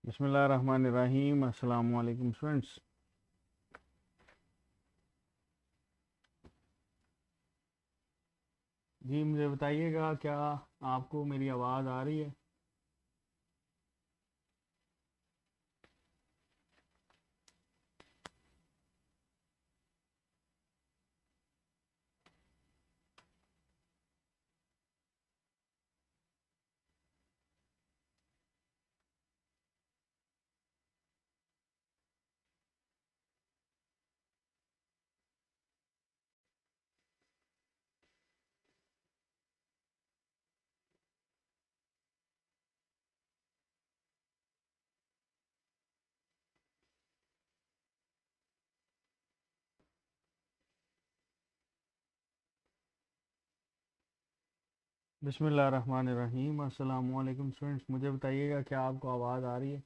बिस्मिल्लाहिर्रहमानिर्रहीम। अस्सलाम वालेकुम स्टूडेंट्स। जी मुझे बताइएगा, क्या आपको मेरी आवाज़ आ रही है? बिस्मिल्लाहिर्रहमानिर्रहीम। अस्सलाम वालेकुम स्टूडेंट्स, मुझे बताइएगा क्या आपको आवाज़ आ रही है?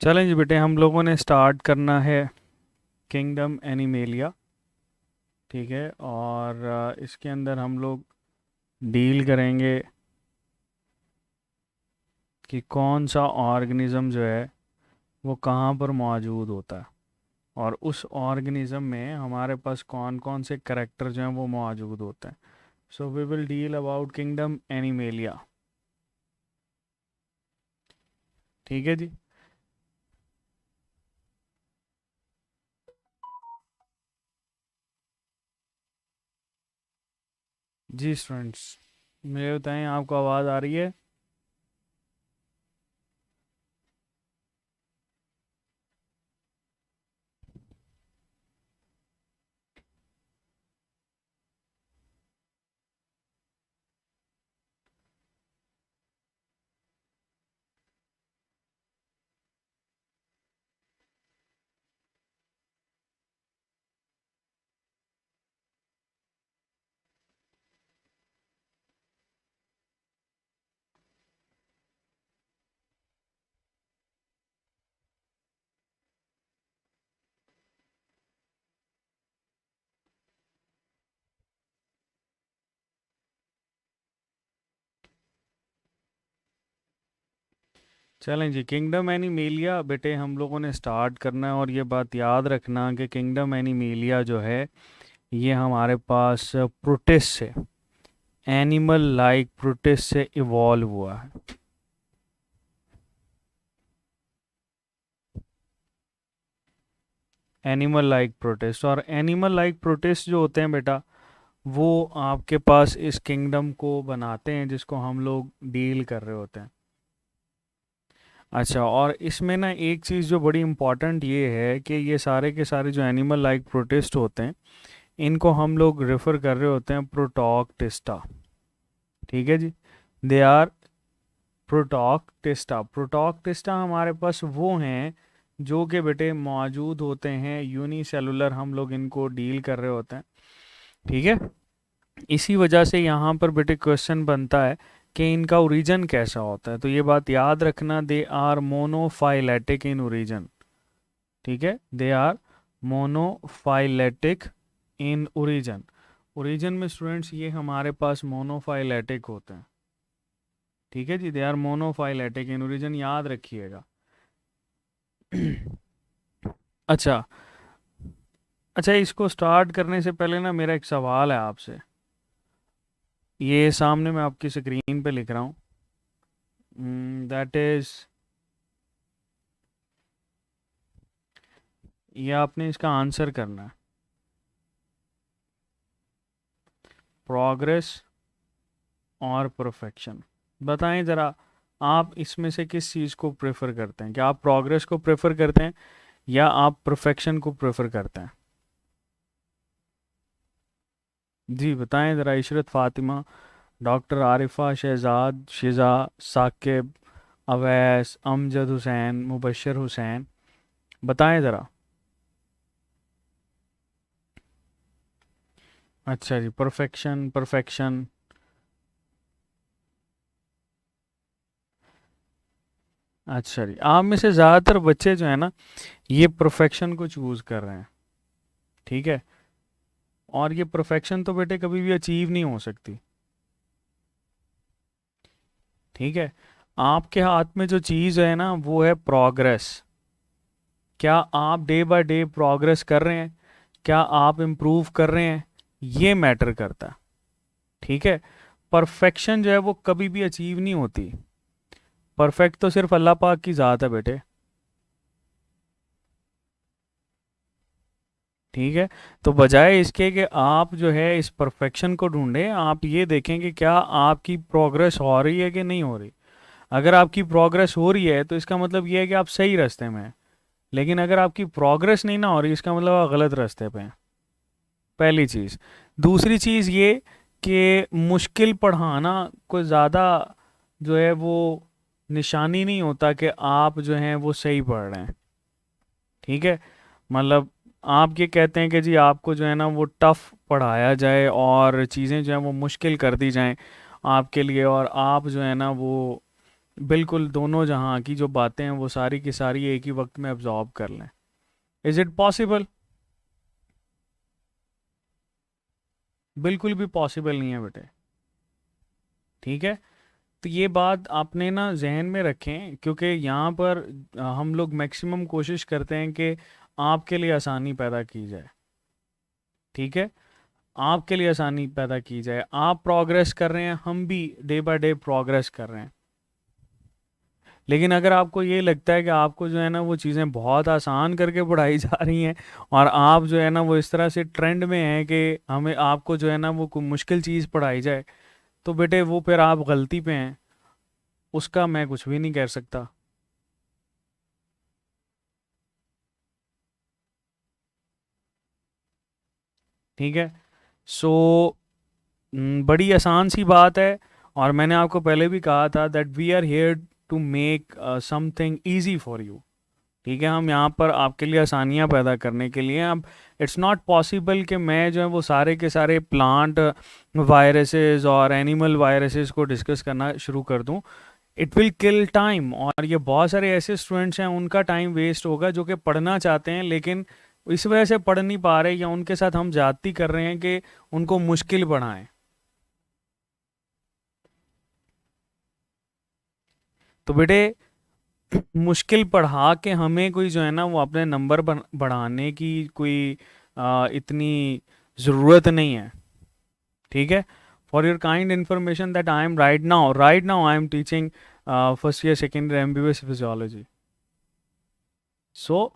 चलें जी बेटे, हम लोगों ने स्टार्ट करना है किंगडम एनिमेलिया। ठीक है, और इसके अंदर हम लोग डील करेंगे कि कौन सा ऑर्गेनिज़म जो है वो कहाँ पर मौजूद होता है, और उस ऑर्गेनिज़म में हमारे पास कौन कौन से करेक्टर जो हैं वो मौजूद होते हैं। So we will deal about kingdom animalia. ठीक है जी। जी स्टूडेंट्स, मुझे बताएं आपको आवाज़ आ रही है? चलें जी, किंगडम एनिमेलिया बेटे हम लोगों ने स्टार्ट करना है, और ये बात याद रखना कि किंगडम एनिमेलिया जो है ये हमारे पास प्रोटिस्ट से, एनिमल लाइक प्रोटिस्ट से इवॉल्व हुआ है। एनिमल लाइक प्रोटिस्ट, और एनिमल लाइक प्रोटिस्ट जो होते हैं बेटा, वो आपके पास इस किंगडम को बनाते हैं जिसको हम लोग डील कर रहे होते हैं। अच्छा, और इसमें ना एक चीज़ जो बड़ी इम्पॉर्टेंट ये है कि ये सारे के सारे जो एनिमल लाइक प्रोटिस्ट होते हैं इनको हम लोग रेफर कर रहे होते हैं प्रोटॉक्टिस्टा। ठीक है जी, दे आर प्रोटॉक्टिस्टा। प्रोटॉक्टिस्टा हमारे पास वो हैं जो कि बेटे मौजूद होते हैं यूनिसेलुलर, हम लोग इनको डील कर रहे होते हैं। ठीक है, इसी वजह से यहाँ पर बेटे क्वेश्चन बनता है कि इनका ओरिजिन कैसा होता है। तो ये बात याद रखना, they are monophyletic in origin. ठीक है, they are monophyletic in origin. Origin में स्टूडेंट्स ये हमारे पास मोनोफाइलेटिक होते हैं। ठीक है जी, they are monophyletic in origin, याद रखिएगा। अच्छा, अच्छा इसको स्टार्ट करने से पहले ना मेरा एक सवाल है आपसे। ये सामने मैं आपकी स्क्रीन पे लिख रहा हूँ, दैट इज, ये आपने इसका आंसर करना है। प्रोग्रेस और परफेक्शन, बताएं ज़रा, आप इसमें से किस चीज़ को प्रेफर करते हैं? क्या आप प्रोग्रेस को प्रेफर करते हैं या आप परफेक्शन को प्रेफर करते हैं? जी बताएं ज़रा। इशरत फ़ातिमा, डॉक्टर आरिफा, शहजाद, शिजा, साकिब, अवैस, अमजद हुसैन, मुबशर हुसैन, बताएं ज़रा। अच्छा जी, परफेक्शन परफेक्शन। अच्छा जी, आप में से ज़्यादातर बच्चे जो है ना ये परफेक्शन को चूज़ कर रहे हैं। ठीक है, और ये परफेक्शन तो बेटे कभी भी अचीव नहीं हो सकती। ठीक है, आपके हाथ में जो चीज़ है ना वो है प्रोग्रेस। क्या आप डे बाय डे प्रोग्रेस कर रहे हैं, क्या आप इम्प्रूव कर रहे हैं, ये मैटर करता है। ठीक है, परफेक्शन जो है वो कभी भी अचीव नहीं होती। परफेक्ट तो सिर्फ अल्लाह पाक की ज़ात है बेटे। ठीक है, तो बजाय इसके कि आप जो है इस परफेक्शन को ढूंढें, आप ये देखें कि क्या आपकी प्रोग्रेस हो रही है कि नहीं हो रही। अगर आपकी प्रोग्रेस हो रही है तो इसका मतलब ये है कि आप सही रास्ते में हैं। लेकिन अगर आपकी प्रोग्रेस नहीं ना हो रही, इसका मतलब आप गलत रास्ते पे हैं। पहली चीज़। दूसरी चीज़ ये कि मुश्किल पढ़ाना कोई ज़्यादा जो है वो निशानी नहीं होता कि आप जो हैं वो सही पढ़ रहे हैं। ठीक है, मतलब आप ये कहते हैं कि जी आपको जो है ना वो टफ पढ़ाया जाए और चीज़ें जो हैं वो मुश्किल कर दी जाएं आपके लिए, और आप जो है ना वो बिल्कुल दोनों जहां की जो बातें हैं वो सारी की सारी एक ही वक्त में अब्जॉर्ब कर लें। Is it possible? बिल्कुल भी पॉसिबल नहीं है बेटे। ठीक है, तो ये बात आपने ना जहन में रखें, क्योंकि यहाँ पर हम लोग मैक्सिमम कोशिश करते हैं कि आपके लिए आसानी पैदा की जाए। ठीक है, आपके लिए आसानी पैदा की जाए। आप प्रोग्रेस कर रहे हैं, हम भी डे बाय डे प्रोग्रेस कर रहे हैं। लेकिन अगर आपको ये लगता है कि आपको जो है ना वो चीज़ें बहुत आसान करके पढ़ाई जा रही हैं, और आप जो है ना वो इस तरह से ट्रेंड में हैं कि हमें आपको जो है ना वो कोई मुश्किल चीज़ पढ़ाई जाए, तो बेटे वो फिर आप गलती पे हैं। उसका मैं कुछ भी नहीं कह सकता। ठीक है, सो बड़ी आसान सी बात है। और मैंने आपको पहले भी कहा था that we are here to make something easy for you. ठीक है, हम यहाँ पर आपके लिए आसानियाँ पैदा करने के लिए। अब इट्स नॉट पॉसिबल कि मैं जो है वो सारे के सारे प्लांट वायरसेस और एनिमल वायरसेस को डिस्कस करना शुरू कर दूँ। इट विल किल टाइम, और ये बहुत सारे ऐसे स्टूडेंट्स हैं उनका टाइम वेस्ट होगा जो कि पढ़ना चाहते हैं लेकिन इस वजह से पढ़ नहीं पा रहे, या उनके साथ हम ज्यादती कर रहे हैं कि उनको मुश्किल बढ़ाएं। तो बेटे मुश्किल पढ़ा के हमें कोई जो है ना वो अपने नंबर बढ़ाने की कोई इतनी ज़रूरत नहीं है। ठीक है, for your kind information that I am right now I am teaching first year second year MBBS physiology. So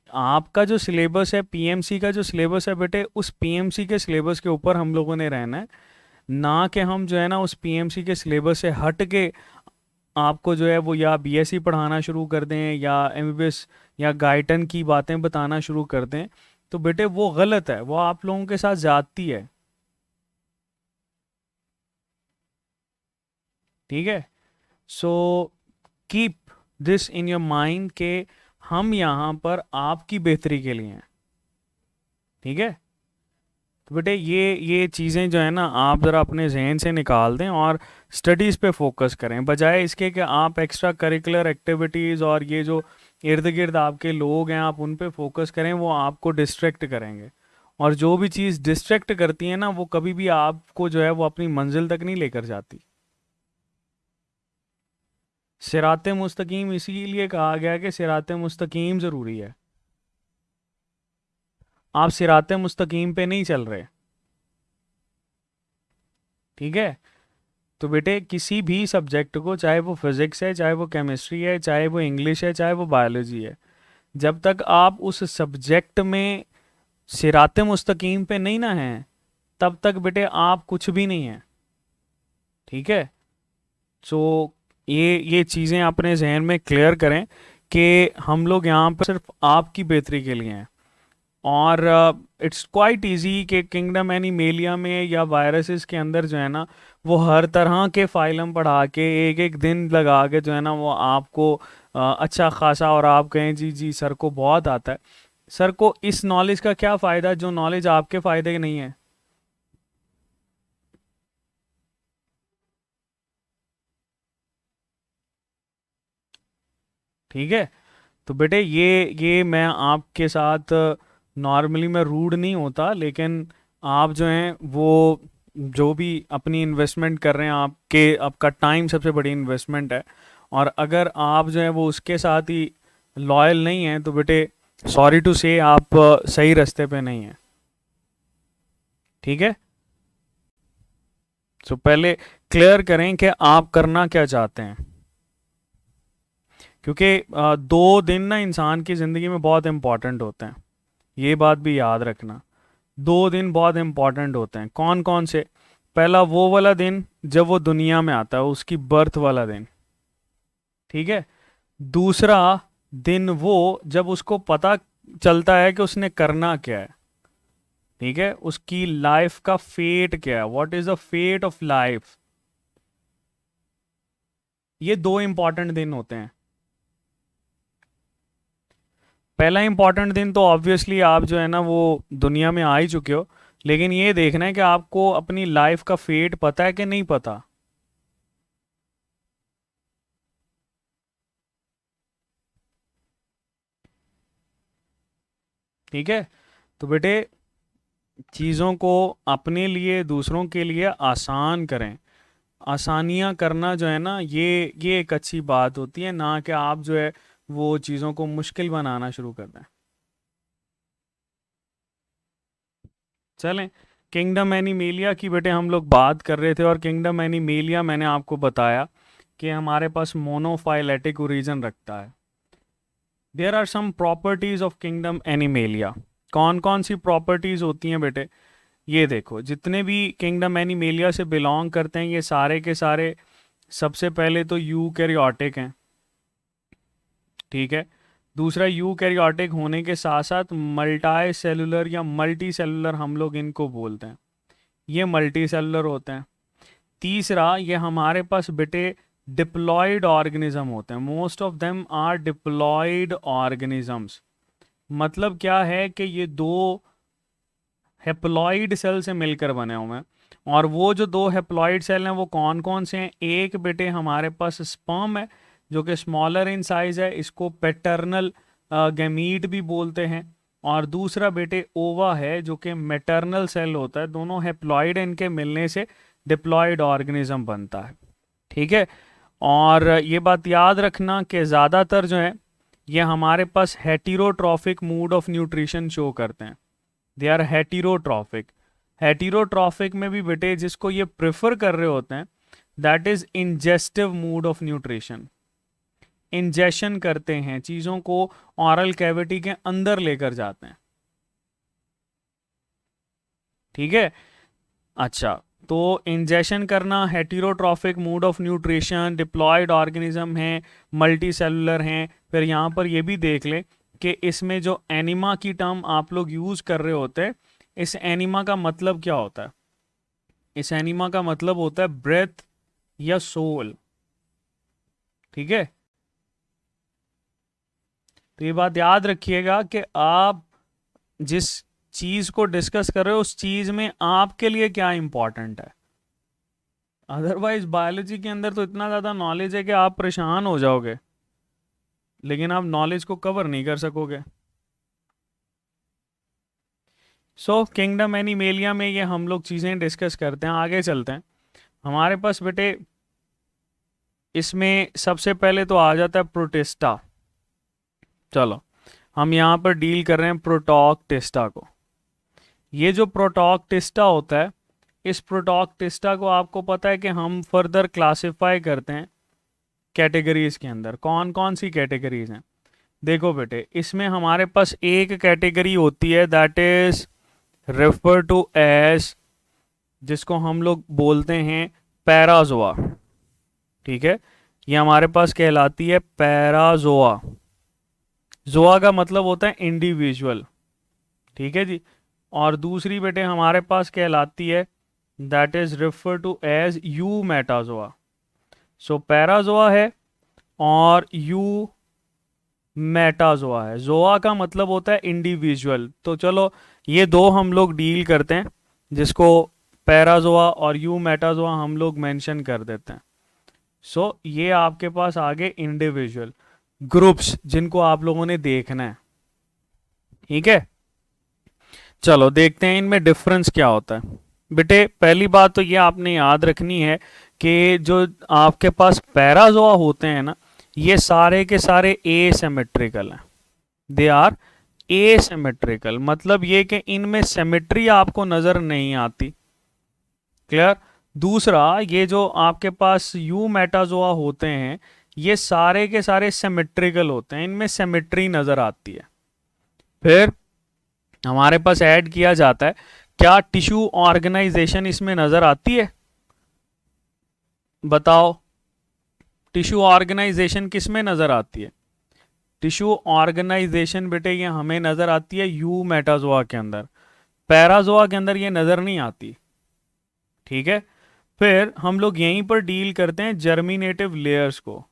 आपका जो सिलेबस है, पीएमसी का जो सिलेबस है बेटे, उस पीएमसी के सिलेबस के ऊपर हम लोगों ने रहना है। ना कि हम जो है ना उस पीएमसी के सिलेबस से हट के आपको जो है वो या बीएससी पढ़ाना शुरू कर दें या एमबीबीएस या गाइटन की बातें बताना शुरू कर दें। तो बेटे वो गलत है, वो आप लोगों के साथ ज्यादती है। ठीक है, so keep this in your mind के हम यहाँ पर आपकी बेहतरी के लिए हैं। ठीक है, तो बेटे ये चीज़ें जो है ना आप ज़रा अपने जहन से निकाल दें और स्टडीज़ पे फोकस करें, बजाय इसके कि आप एक्स्ट्रा करिकुलर एक्टिविटीज़ और ये जो इर्द गिर्द आपके लोग हैं आप उन पे फोकस करें, वो आपको डिस्ट्रैक्ट करेंगे। और जो भी चीज़ डिस्ट्रैक्ट करती है ना वो कभी भी आपको जो है वो अपनी मंजिल तक नहीं लेकर जाती। सिराते मुस्तकीम इसीलिए कहा गया कि सिराते मुस्तकीम ज़रूरी है। आप सिराते मुस्तकीम पे नहीं चल रहे। ठीक है, तो बेटे किसी भी सब्जेक्ट को, चाहे वो फिजिक्स है, चाहे वो केमिस्ट्री है, चाहे वो इंग्लिश है, चाहे वो बायोलॉजी है, जब तक आप उस सब्जेक्ट में सिराते मुस्तकीम पे नहीं ना हैं तब तक बेटे आप कुछ भी नहीं हैं। ठीक है, सो ये चीज़ें अपने जहन में क्लियर करें कि हम लोग यहाँ पर सिर्फ आपकी बेहतरी के लिए हैं। और इट्स क्वाइट इजी कि किंगडम एनिमेलिया में या वायरसेस के अंदर जो है ना वो हर तरह के फाइलम पढ़ा के एक एक दिन लगा के जो है ना वो आपको अच्छा खासा, और आप कहें जी जी सर को बहुत आता है। सर को इस नॉलेज का क्या फ़ायदा जो नॉलेज आपके फ़ायदे की नहीं है। ठीक है। तो बेटे ये मैं आपके साथ नॉर्मली मैं रूड नहीं होता, लेकिन आप जो हैं वो जो भी अपनी इन्वेस्टमेंट कर रहे हैं, आपका टाइम सबसे बड़ी इन्वेस्टमेंट है। और अगर आप जो है वो उसके साथ ही लॉयल नहीं हैं तो बेटे सॉरी टू से आप सही रास्ते पे नहीं हैं। ठीक है। तो पहले क्लियर करें कि आप करना क्या चाहते हैं, क्योंकि 2 दिन ना इंसान की ज़िंदगी में बहुत इम्पॉर्टेंट होते हैं, ये बात भी याद रखना। 2 दिन बहुत इम्पॉर्टेंट होते हैं। कौन कौन से? पहला वो वाला दिन जब वो दुनिया में आता है, उसकी बर्थ वाला दिन। ठीक है। दूसरा दिन वो जब उसको पता चलता है कि उसने करना क्या है। ठीक है। उसकी लाइफ का फेट क्या है, what is the fate of life. ये 2 इंपॉर्टेंट दिन होते हैं। पहला इंपॉर्टेंट दिन तो ऑब्वियसली आप जो है ना वो दुनिया में आ ही चुके हो, लेकिन ये देखना है कि आपको अपनी लाइफ का फेट पता है कि नहीं पता। ठीक है। तो बेटे चीज़ों को अपने लिए दूसरों के लिए आसान करें। आसानियाँ करना जो है ना ये एक अच्छी बात होती है, ना कि आप जो है वो चीज़ों को मुश्किल बनाना शुरू कर दें। चलें, किंगडम एनिमेलिया की बेटे हम लोग बात कर रहे थे, और किंगडम एनिमेलिया मैंने आपको बताया कि हमारे पास मोनोफाइलेटिक ओरिजिन रखता है। There are some properties of kingdom animalia. कौन कौन सी प्रॉपर्टीज होती हैं बेटे? ये देखो, जितने भी किंगडम एनिमेलिया से बिलोंग करते हैं ये सारे के सारे सबसे पहले तो यूकैरियोटिक हैं। ठीक है। दूसरा, यूकैरियोटिक होने के साथ साथ मल्टी सेलुलर या मल्टी सेलुलर हम लोग इनको बोलते हैं, ये मल्टी सेलुलर होते हैं। तीसरा, ये हमारे पास बेटे डिप्लॉयड ऑर्गेनिज्म होते हैं। Most of them are diploid organisms. मतलब क्या है कि ये दो हेप्लॉइड सेल से मिलकर बने हुए हैं। और वो जो 2 हेप्लॉइड सेल हैं वो कौन कौन से हैं? एक बेटे हमारे पास स्पर्म है जो कि स्मॉलर इन साइज है, इसको पैटर्नल गैमीट भी बोलते हैं। और दूसरा बेटे ओवा है जो कि मैटरनल सेल होता है। दोनों हेप्लॉइड इनके मिलने से डिप्लॉयड ऑर्गेनिज्म बनता है। ठीक है। और ये बात याद रखना कि ज़्यादातर जो है ये हमारे पास heterotrophic mode of nutrition show करते हैं। They are heterotrophic. हेटेरोट्रॉफिक में भी बेटे जिसको ये प्रेफर कर रहे होते हैं, that is ingestive mode of nutrition. Ingestion करते हैं, चीज़ों को ऑरल कैविटी के अंदर लेकर जाते हैं। ठीक है। अच्छा, तो इंजेशन करना, heterotrophic mode of nutrition, diploid organism है, मल्टी सेलुलर हैं। फिर यहाँ पर ये भी देख लें कि इसमें जो एनिमा की टर्म आप लोग यूज़ कर रहे होते हैं, इस एनिमा का मतलब क्या होता है? इस एनिमा का मतलब होता है ब्रेथ या सोल। ठीक है। तो ये बात याद रखिएगा कि आप जिस चीज़ को डिस्कस कर रहे हो उस चीज़ में आपके लिए क्या इंपॉर्टेंट है। अदरवाइज बायोलॉजी के अंदर तो इतना ज़्यादा नॉलेज है कि आप परेशान हो जाओगे, लेकिन आप नॉलेज को कवर नहीं कर सकोगे। सो किंगडम एनिमेलिया में ये हम लोग चीज़ें डिस्कस करते हैं। आगे चलते हैं। हमारे पास बेटे इसमें सबसे पहले तो आ जाता है प्रोटिस्टा। चलो, हम यहाँ पर डील कर रहे हैं प्रोटॉक्टिस्टा को। ये जो प्रोटॉक्टिस्टा होता है, इस प्रोटॉक्टिस्टा को आपको पता है कि हम फर्दर क्लासिफाई करते हैं कैटेगरीज के अंदर। कौन कौन सी कैटेगरीज हैं? देखो बेटे, इसमें हमारे पास एक कैटेगरी होती है that is refer to as, जिसको हम लोग बोलते हैं पैराजोआ। ठीक है। ये हमारे पास कहलाती है पैराजोआ। जोआ का मतलब होता है इंडिविजुअल। ठीक है जी। और दूसरी बेटे हमारे पास कहलाती है that is refer to as eumetazoa. So parazoa है और यू मेटाजोआ है। जोआ का मतलब होता है इंडिविजुअल। तो चलो ये दो हम लोग डील करते हैं, जिसको पैराजोआ और यू मेटाजोआ हम लोग मेंशन कर देते हैं। सो ये आपके पास आगे इंडिविजुअल। ग्रुप्स जिनको आप लोगों ने देखना है। ठीक है, चलो देखते हैं इनमें डिफरेंस क्या होता है। बेटे पहली बात तो ये आपने याद रखनी है कि जो आपके पास पैराजोआ होते हैं ना, ये सारे के सारे एसिमेट्रिकल हैं। दे आर एसिमेट्रिकल, मतलब ये कि इनमें सिमेट्री आपको नजर नहीं आती। क्लियर। दूसरा, ये जो आपके पास यू मेटाजोआ होते हैं, ये सारे के सारे सिमेट्रिकल होते हैं, इनमें सिमेट्री नजर आती है। फिर हमारे पास ऐड किया जाता है, क्या टिश्यू ऑर्गेनाइजेशन इसमें नजर आती है? बताओ, टिश्यू ऑर्गेनाइजेशन किस में नजर आती है? टिश्यू ऑर्गेनाइजेशन बेटे ये हमें नजर आती है यू मेटाजोआ के अंदर, पैराजोआ के अंदर ये नजर नहीं आती। ठीक है, फिर हम लोग यहीं पर डील करते हैं जर्मिनेटिव लेयर्स को।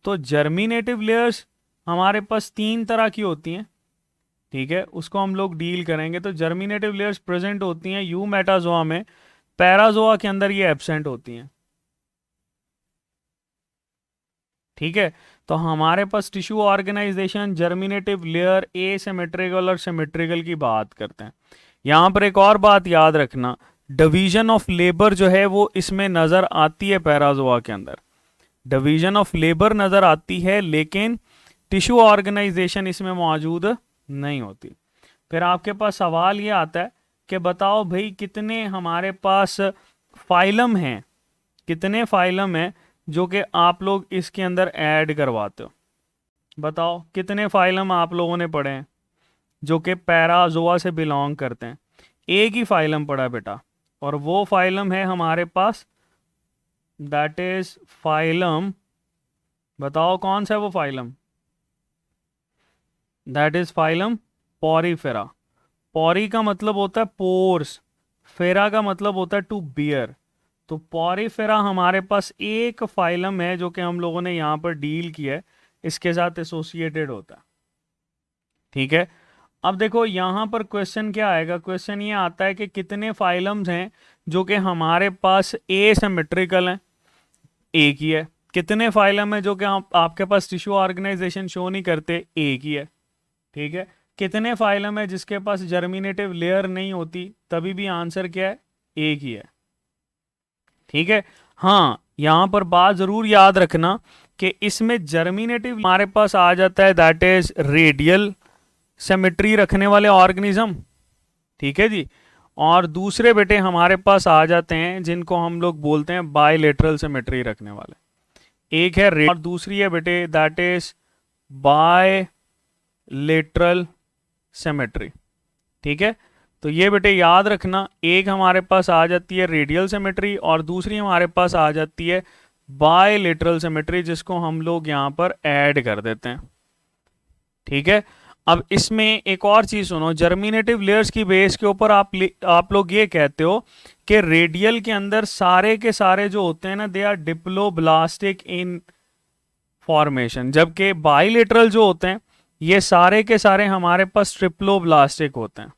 तो जर्मिनेटिव लेयर्स हमारे पास 3 तरह की होती हैं। ठीक है, उसको हम लोग डील करेंगे। तो जर्मिनेटिव लेयर्स प्रेजेंट होती हैं यू मेटाजोआ में, पैराजोआ के अंदर ये एब्सेंट होती हैं। ठीक है, तो हमारे पास tissue organization, germinative layer, asymmetrical और सिमेट्रिकल की बात करते हैं। यहां पर एक और बात याद रखना, डिवीजन ऑफ लेबर जो है वो इसमें नजर आती है पैराजोआ के अंदर। डिवीजन ऑफ लेबर नजर आती है, लेकिन टिश्यू ऑर्गेनाइजेशन इसमें मौजूद नहीं होती। फिर आपके पास सवाल ये आता है कि बताओ भाई कितने हमारे पास फाइलम हैं, कितने फाइलम हैं जो कि आप लोग इसके अंदर ऐड करवाते हो? बताओ कितने फाइलम आप लोगों ने पढ़े हैं जो कि पैराजोआ से बिलोंग करते हैं? एक ही फाइलम पढ़ा बेटा, और वो फाइलम है हमारे पास, दैट इज फाइलम, बताओ कौन सा है वो phylum? That is phylum Porifera. Pori का मतलब होता है पोर्स, फेरा का मतलब होता है टू बियर। तो पॉरीफेरा हमारे पास एक फाइलम है जो कि हम लोगों ने यहाँ पर डील किया है, इसके साथ एसोसिएटेड होता है। ठीक है, अब देखो यहाँ पर क्वेश्चन क्या आएगा, क्वेश्चन ये आता है कि कितने फाइलम्स हैं जो कि हमारे पास एसिमेट्रिकल हैं, एक ही है। कितने फाइलम है जो कि आपके पास टिश्यू ऑर्गेनाइजेशन शो नहीं करते, एक ही है। ठीक है, कितने फाइलम है जिसके पास जर्मिनेटिव लेयर नहीं होती, तभी भी आंसर क्या है, एक ही है। ठीक है, हाँ यहां पर बात जरूर याद रखना कि इसमें जर्मिनेटिव हमारे पास आ जाता है, दैट इज रेडियल सिमेट्री रखने वाले ऑर्गेनिज्म। ठीक है जी, और दूसरे बेटे हमारे पास आ जाते हैं जिनको हम लोग बोलते हैं बायलेटरल सिमेट्री रखने वाले। एक है और दूसरी है बेटे दैट इज बायलेटरल सिमेट्री। ठीक है, तो ये बेटे याद रखना, एक हमारे पास आ जाती है रेडियल सिमेट्री और दूसरी हमारे पास आ जाती है बायलेटरल सिमेट्री, जिसको हम लोग यहाँ पर ऐड कर देते हैं। ठीक है, अब इसमें एक और चीज सुनो, जर्मिनेटिव लेयर्स की बेस के ऊपर आप लोग ये कहते हो कि रेडियल के अंदर सारे के सारे जो होते हैं ना, they are diploblastic in formation, जबकि बायलेटरल जो होते हैं ये सारे के सारे हमारे पास ट्रिप्लोब्लास्टिक होते हैं।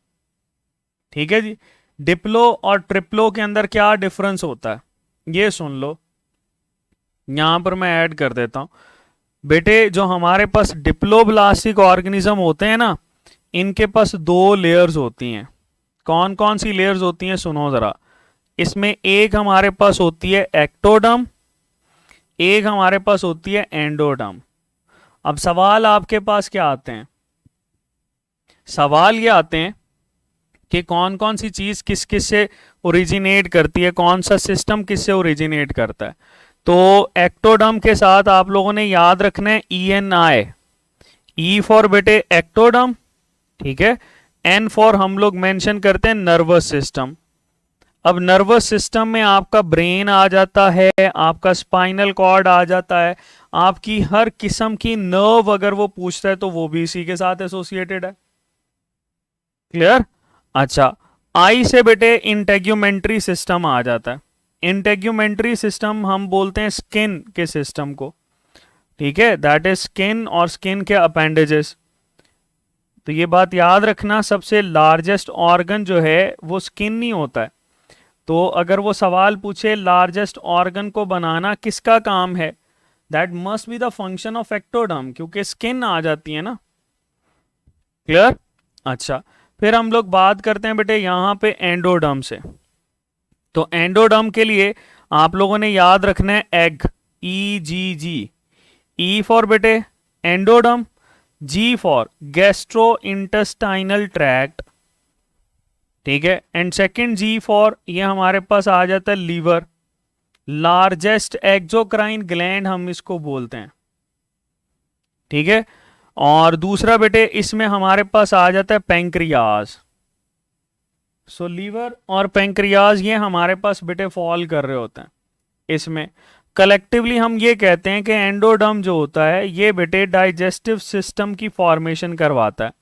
ठीक है जी, डिप्लो और ट्रिप्लो के अंदर क्या डिफरेंस होता है ये सुन लो, यहां पर मैं ऐड कर देता हूं बेटे। जो हमारे पास डिप्लोब्लास्टिक ऑर्गेनिज्म होते हैं ना, इनके पास 2 लेयर्स होती हैं। कौन कौन सी लेयर्स होती हैं सुनो जरा, इसमें एक हमारे पास होती है एक्टोडर्म, एक हमारे पास होती है एंडोडर्म। अब सवाल आपके पास क्या आते हैं, सवाल ये आते हैं कि कौन कौन सी चीज किस किस से ओरिजिनेट करती है, कौन सा सिस्टम किस से ओरिजिनेट करता है। तो एक्टोडर्म के साथ आप लोगों ने याद रखना है ENI, ई फॉर बेटे एक्टोडर्म, ठीक है, एन फॉर हम लोग मेंशन करते हैं नर्वस सिस्टम। अब नर्वस सिस्टम में आपका ब्रेन आ जाता है, आपका स्पाइनल कॉर्ड आ जाता है, आपकी हर किस्म की नर्व अगर वो पूछता है तो वो भी इसी के साथ एसोसिएटेड है। क्लियर? अच्छा, आई से बेटे इंटेग्यूमेंट्री सिस्टम आ जाता है। इंटेग्यूमेंट्री सिस्टम हम बोलते हैं स्किन के सिस्टम को, ठीक है, दैट इज स्किन और स्किन के अपेंडेजेस। तो ये बात याद रखना, सबसे लार्जेस्ट ऑर्गन जो है वो स्किन नहीं होता है। तो अगर वो सवाल पूछे लार्जेस्ट ऑर्गन को बनाना किसका काम है, that must be the function of ectoderm, क्योंकि स्किन आ जाती है ना। क्लियर? अच्छा, फिर हम लोग बात करते हैं बेटे यहाँ पे एंडोडर्म से। तो एंडोडर्म के लिए आप लोगों ने याद रखना है एग, EGG, E फॉर बेटे endoderm, G for gastro intestinal tract, ठीक है, एंड सेकंड G फॉर ये हमारे पास आ जाता है लीवर, लार्जेस्ट एक्सोक्राइन ग्लैंड हम इसको बोलते हैं, ठीक है। और दूसरा बेटे इसमें हमारे पास आ जाता है पैंक्रियाज। सो लीवर और पैंक्रियाज ये हमारे पास बेटे फॉल कर रहे होते हैं इसमें। कलेक्टिवली हम ये कहते हैं कि एंडोडर्म जो होता है ये बेटे डाइजेस्टिव सिस्टम की फॉर्मेशन करवाता है,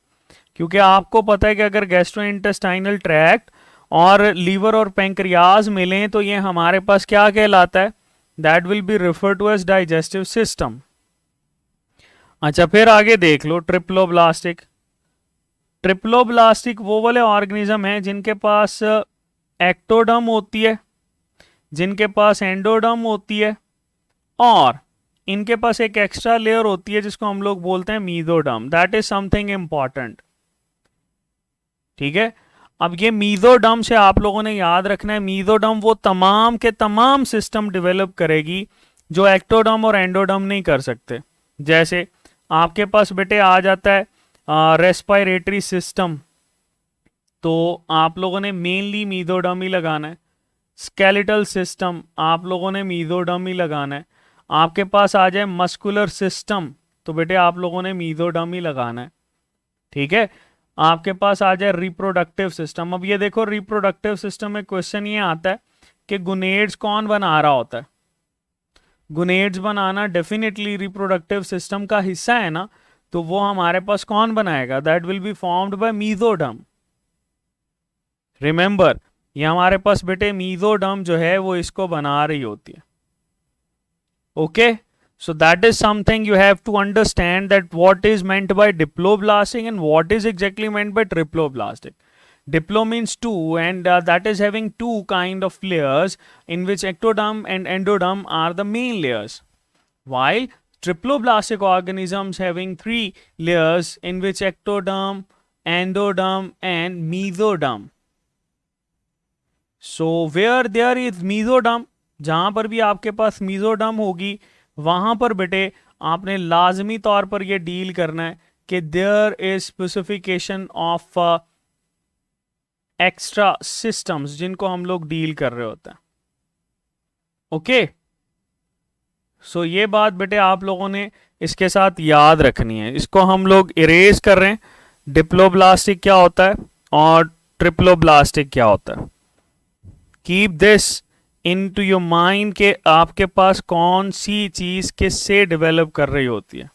क्योंकि आपको पता है कि अगर गैस्ट्रोइंटेस्टाइनल ट्रैक्ट और लीवर और पैंक्रियाज मिलें तो ये हमारे पास क्या कहलाता है, that will be refer to as digestive system. अच्छा, फिर आगे देख लो ट्रिप्लोब्लास्टिक। ट्रिप्लोब्लास्टिक वो वाले ऑर्गेनिज्म हैं जिनके पास एक्टोडर्म होती है, जिनके पास एंडोडर्म होती है, और इनके पास एक एक्स्ट्रा लेयर होती है जिसको हम लोग बोलते हैं mesoderm. That is something important, ठीक है। अब ये मीजोडर्म से आप लोगों ने याद रखना है, मीजोडर्म वो तमाम के तमाम सिस्टम डेवलप करेगी जो एक्टोडर्म और एंडोडर्म नहीं कर सकते। जैसे आपके पास बेटे आ जाता है रेस्पिरेटरी सिस्टम, तो आप लोगों ने मेनली मीजोडर्म ही लगाना है। स्केलेटल सिस्टम आप लोगों ने मीजोडर्म ही लगाना है। आपके पास आ जाए मस्कुलर सिस्टम, तो बेटे आप लोगों ने मीजोडर्म ही लगाना है, ठीक है। आपके पास आ जाए रिप्रोडक्टिव सिस्टम। अब ये देखो रिप्रोडक्टिव सिस्टम में क्वेश्चन ये आता है कि गुनेड्स कौन बना रहा होता है। गुनेड्स बनाना डेफिनेटली रिप्रोडक्टिव सिस्टम का हिस्सा है ना, तो वो हमारे पास कौन बनाएगा, that will be formed by mesoderm. Remember, ये हमारे पास बेटे मीजोडर्म जो है वो इसको बना रही होती है। Okay, so that is something you have to understand, that what is meant by diploblastic and what is exactly meant by triploblastic. Diplo means two, and that is having two kind of layers in which ectoderm and endoderm are the main layers, while triploblastic organisms having three layers in which ectoderm, endoderm and mesoderm. So where there is mesoderm, जहां पर भी आपके पास mesoderm होगी वहां पर बेटे आपने लाजमी तौर पर यह डील करना है कि there is specification of extra systems जिनको हम लोग डील कर रहे होते हैं। ओके, सो ये बात बेटे आप लोगों ने इसके साथ याद रखनी है। इसको हम लोग इरेज कर रहे हैं, डिप्लोब्लास्टिक क्या होता है और ट्रिप्लोब्लास्टिक क्या होता है। Keep this in to your mind के आपके पास कौन सी चीज किससे डेवलप कर रही होती है,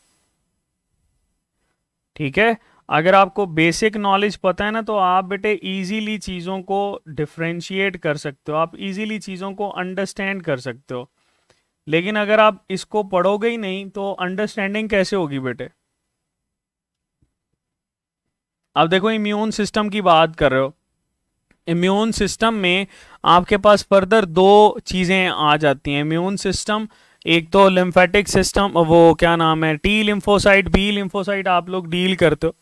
ठीक है। अगर आपको बेसिक नॉलेज पता है ना तो आप बेटे इजीली चीज़ों को डिफ्रेंशिएट कर सकते हो, आप इजीली चीज़ों को अंडरस्टैंड कर सकते हो। लेकिन अगर आप इसको पढ़ोगे ही नहीं तो अंडरस्टैंडिंग कैसे होगी बेटे। अब देखो इम्यून सिस्टम की बात कर रहे हो, इम्यून सिस्टम में आपके पास फर्दर दो चीज़ें आ जाती हैं इम्यून सिस्टम। एक तो लिम्फेटिक सिस्टम, वो क्या नाम है, टी लिम्फोसाइट, बी लिम्फोसाइट आप लोग डील करते हो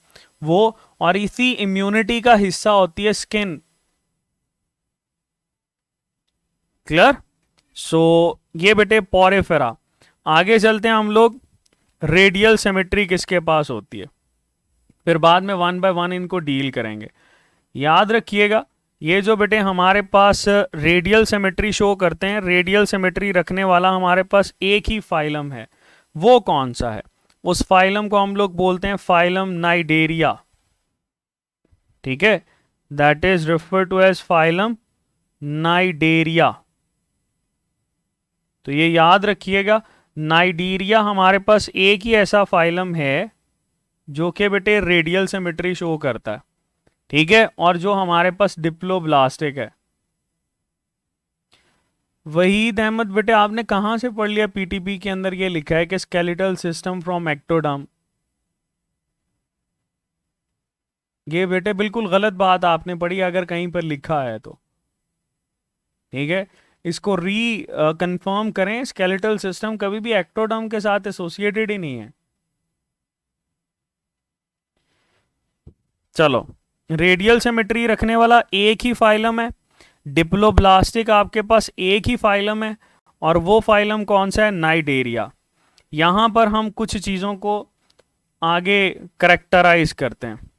वो, और इसी इम्यूनिटी का हिस्सा होती है स्किन। क्लियर? सो ये बेटे पोरिफेरा। आगे चलते हैं हम लोग, रेडियल सिमेट्री किसके पास होती है, फिर बाद में वन बाय वन इनको डील करेंगे। याद रखिएगा ये जो बेटे हमारे पास रेडियल सिमेट्री शो करते हैं, रेडियल सिमेट्री रखने वाला हमारे पास एक ही फाइलम है, वो कौन सा है, उस फाइलम को हम लोग बोलते हैं फाइलम नाइडेरिया, ठीक है। That is refer to as phylum cnidaria. तो ये याद रखिएगा नाइडेरिया हमारे पास एक ही ऐसा फाइलम है जो कि बेटे रेडियल सिमेट्री शो करता है, ठीक है। और जो हमारे पास डिप्लोब्लास्टिक है। वहीद अहमद बेटे आपने कहां से पढ़ लिया, पीटीपी के अंदर ये लिखा है कि स्केलेटल सिस्टम फ्रॉम एक्टोडर्म। ये बेटे बिल्कुल गलत बात आपने पढ़ी अगर कहीं पर लिखा है तो, ठीक है। इसको कंफर्म करें, स्केलेटल सिस्टम कभी भी एक्टोडर्म के साथ एसोसिएटेड ही नहीं है। चलो, रेडियल सिमेट्री रखने वाला एक ही फाइलम है, डिप्लोब्लास्टिक आपके पास एक ही फाइलम है, और वो फाइलम कौन सा है? नाइडेरिया। यहां पर हम कुछ चीज़ों को आगे करेक्टराइज करते हैं।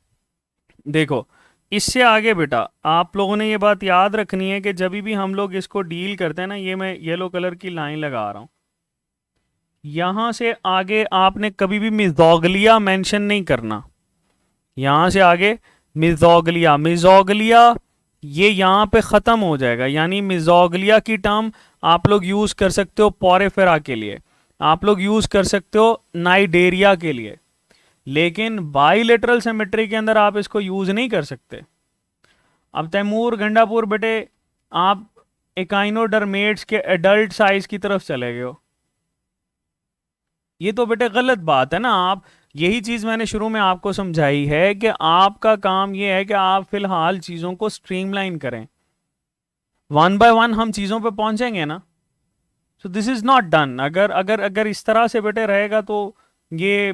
देखो, इससे आगे बेटा आप लोगों ने ये बात याद रखनी है कि जब भी हम लोग इसको डील करते हैं ना, ये मैं येलो कलर की लाइन लगा रहा हूं, यहां से आगे आपने कभी भी मिजोगलिया मेंशन नहीं करना। यहां से आगे मिजोगलिया, मिजोगलिया ये यहां पे ख़त्म हो जाएगा। यानी मिजोगलिया की टर्म आप लोग यूज़ कर सकते हो पोरेफेरा के लिए, आप लोग यूज़ कर सकते हो नाइडेरिया के लिए, लेकिन बाइलेटरल सिमेट्री के अंदर आप इसको यूज़ नहीं कर सकते। अब तैमूर गंडापुर बेटे, आप एकाइनोडर्मेट्स के एडल्ट साइज की तरफ चले गए हो। ये तो बेटे गलत बात है ना। आप, यही चीज़ मैंने शुरू में आपको समझाई है कि आपका काम ये है कि आप फिलहाल चीज़ों को स्ट्रीमलाइन करें, वन बाय वन हम चीज़ों पे पहुंचेंगे ना। So this is not done. अगर अगर अगर इस तरह से बेटे रहेगा तो ये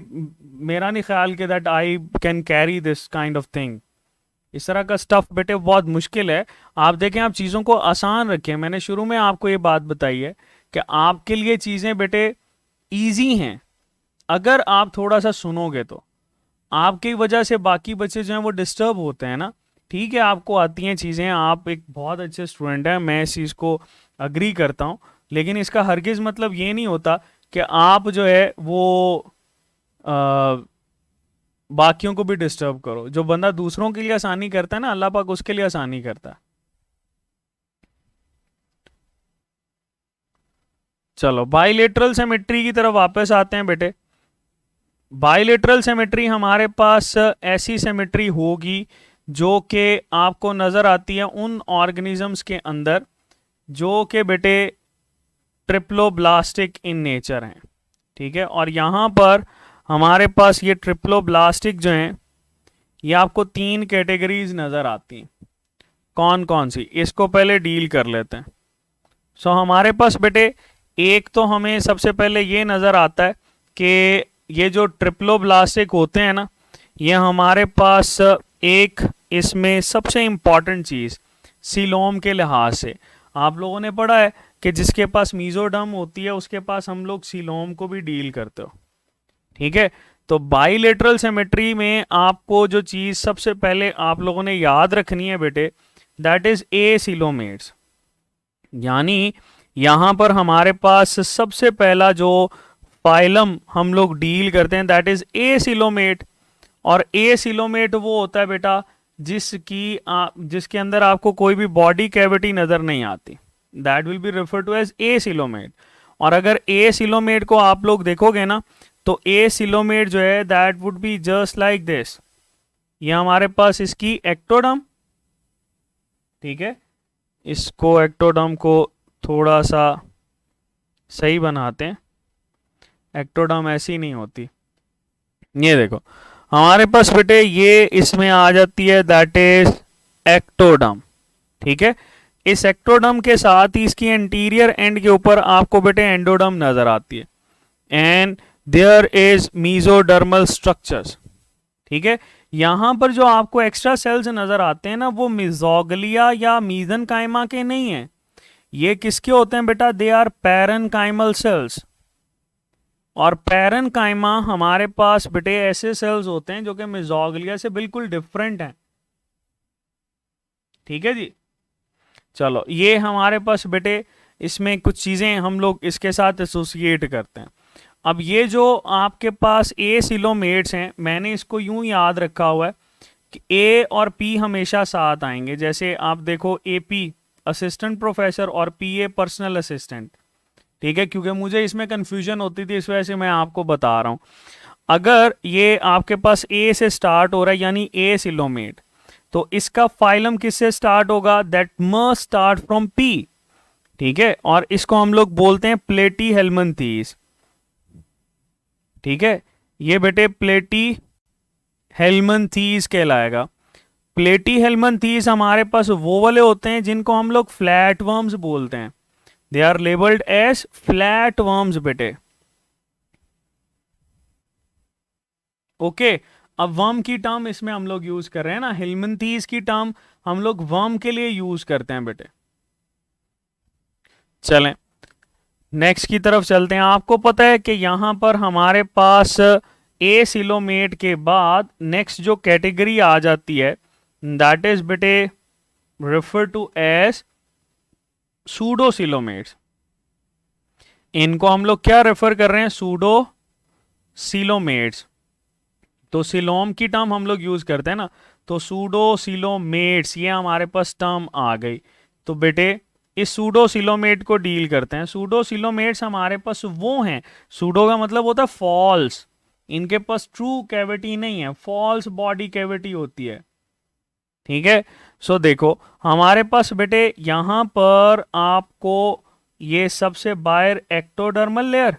मेरा नहीं ख्याल कि that I can carry this kind of thing. इस तरह का स्टफ बेटे बहुत मुश्किल है। आप देखें, आप चीज़ों को आसान रखें। मैंने शुरू में आपको ये बात बताई है कि आपके लिए चीज़ें बेटे ईजी हैं। अगर आप थोड़ा सा सुनोगे तो आपकी वजह से बाकी बच्चे जो हैं वो डिस्टर्ब होते हैं ना। ठीक है, आपको आती हैं चीज़ें, आप एक बहुत अच्छे स्टूडेंट हैं, मैं इस चीज़ को अग्री करता हूँ, लेकिन इसका हरगिज़ मतलब ये नहीं होता कि आप जो है वो बाकियों को भी डिस्टर्ब करो। जो बंदा दूसरों के लिए आसानी करता है ना, अल्लाह पाक उसके लिए आसानी करता है। चलो, बाइलेटरल सिमेट्री की तरफ वापस आते हैं बेटे। बाइलेटरल सिमेट्री हमारे पास ऐसी सिमेट्री होगी जो कि आपको नज़र आती है उन ऑर्गेनिजम्स के अंदर जो कि बेटे ट्रिप्लोब्लास्टिक इन नेचर हैं। ठीक है, और यहाँ पर हमारे पास ये ट्रिप्लोब्लास्टिक जो हैं, ये आपको तीन कैटेगरीज नज़र आती हैं। कौन कौन सी, इसको पहले डील कर लेते हैं। सो हमारे पास बेटे एक तो हमें सबसे पहले ये नज़र आता है कि ये जो ट्रिप्लोब्लास्टिक होते हैं ना, ये हमारे पास एक इसमें सबसे इम्पॉर्टेंट चीज़ सीलोम के लिहाज से, आप लोगों ने पढ़ा है कि जिसके पास मीजोडर्म होती है उसके पास हम लोग सीलोम को भी डील करते हो। ठीक है, तो बाइलेटरल सिमेट्री में आपको जो चीज़ सबसे पहले आप लोगों ने याद रखनी है बेटे, दैट इज एसिलोमेट्स। यानी यहाँ पर हमारे पास सबसे पहला जो फाइलम हम लोग डील करते हैं दैट इज एसिलोमेट। और एसिलोमेट वो होता है बेटा जिसके अंदर आपको कोई भी बॉडी कैविटी नज़र नहीं आती, that will be refer to as acoelomate. और अगर एसिलोमेट को आप लोग देखोगे ना, तो एसिलोमेट जो है that would be just like this. ये हमारे पास इसकी एक्टोडर्म, ठीक है, इसको एक्टोडर्म को थोड़ा सा सही बनाते हैं। एक्टोडर्म ऐसी नहीं होती। ये देखो हमारे पास बेटे ये इसमें आ जाती है दैट इज एक्टोडर्म। ठीक है, इस एक्टोडर्म के साथ ही इसकी एंटीरियर एंड के ऊपर आपको बेटे एंडोडर्म नजर आती है, and there is mesodermal structures. ठीक है, यहां पर जो आपको एक्स्ट्रा सेल्स नजर आते हैं ना, वो मिजोगलिया या मीजनकाइमा के नहीं है। ये किसके होते हैं बेटा? They are parenchymal cells. और पैरेनकाइमा हमारे पास बेटे ऐसे सेल्स होते हैं जो कि मिजोगलिया से बिल्कुल डिफरेंट हैं। ठीक है जी, चलो ये हमारे पास बेटे इसमें कुछ चीज़ें हम लोग इसके साथ एसोसिएट करते हैं। अब ये जो आपके पास एसिलोमेट्स हैं, मैंने इसको यूं याद रखा हुआ है कि ए और पी हमेशा साथ आएंगे। जैसे आप देखो एपी असिस्टेंट प्रोफेसर और पीए पर्सनल असिस्टेंट। ठीक है, क्योंकि मुझे इसमें कन्फ्यूजन होती थी, इस वजह से मैं आपको बता रहा हूँ। अगर ये आपके पास ए से स्टार्ट हो रहा है यानी एसिलोमेट, तो इसका फाइलम किससे स्टार्ट होगा? That must start from P. ठीक है, और इसको हम लोग बोलते हैं प्लेटी हेलमंथीस। ठीक है, ये बेटे प्लेटी हेलमंथीस कहलाएगा। प्लेटी हेलमंथीस हमारे पास वो वाले होते हैं जिनको हम लोग फ्लैट वर्म्स बोलते हैं। They are labelled as flat worms बेटे। ओके अब वर्म की टर्म इसमें हम लोग यूज कर रहे हैं ना, हेलमिंथीज की टर्म हम लोग वर्म के लिए यूज करते हैं बेटे। चलें नेक्स्ट की तरफ चलते हैं। आपको पता है कि यहां पर हमारे पास एसिलोमेट के बाद नेक्स्ट जो कैटेगरी आ जाती है दैट इज बेटे रेफर टू एज सूडोसिलोमेट्स। इनको हम लोग क्या रेफर कर रहे हैं, सूडोसिलोमेट्स। तो सिलोम की टर्म हम लोग यूज करते हैं ना, तो सूडोसिलोमेट्स ये हमारे पास टर्म आ गई। तो बेटे इस सूडोसिलोमेट को डील करते हैं। सूडोसिलोमेट्स हमारे पास वो हैं, सूडो का मतलब होता है फॉल्स, इनके पास ट्रू कैविटी नहीं है, फॉल्स बॉडी कैविटी होती है। ठीक है, सो देखो हमारे पास बेटे यहां पर आपको ये सबसे बाहर एक्टोडर्मल लेयर,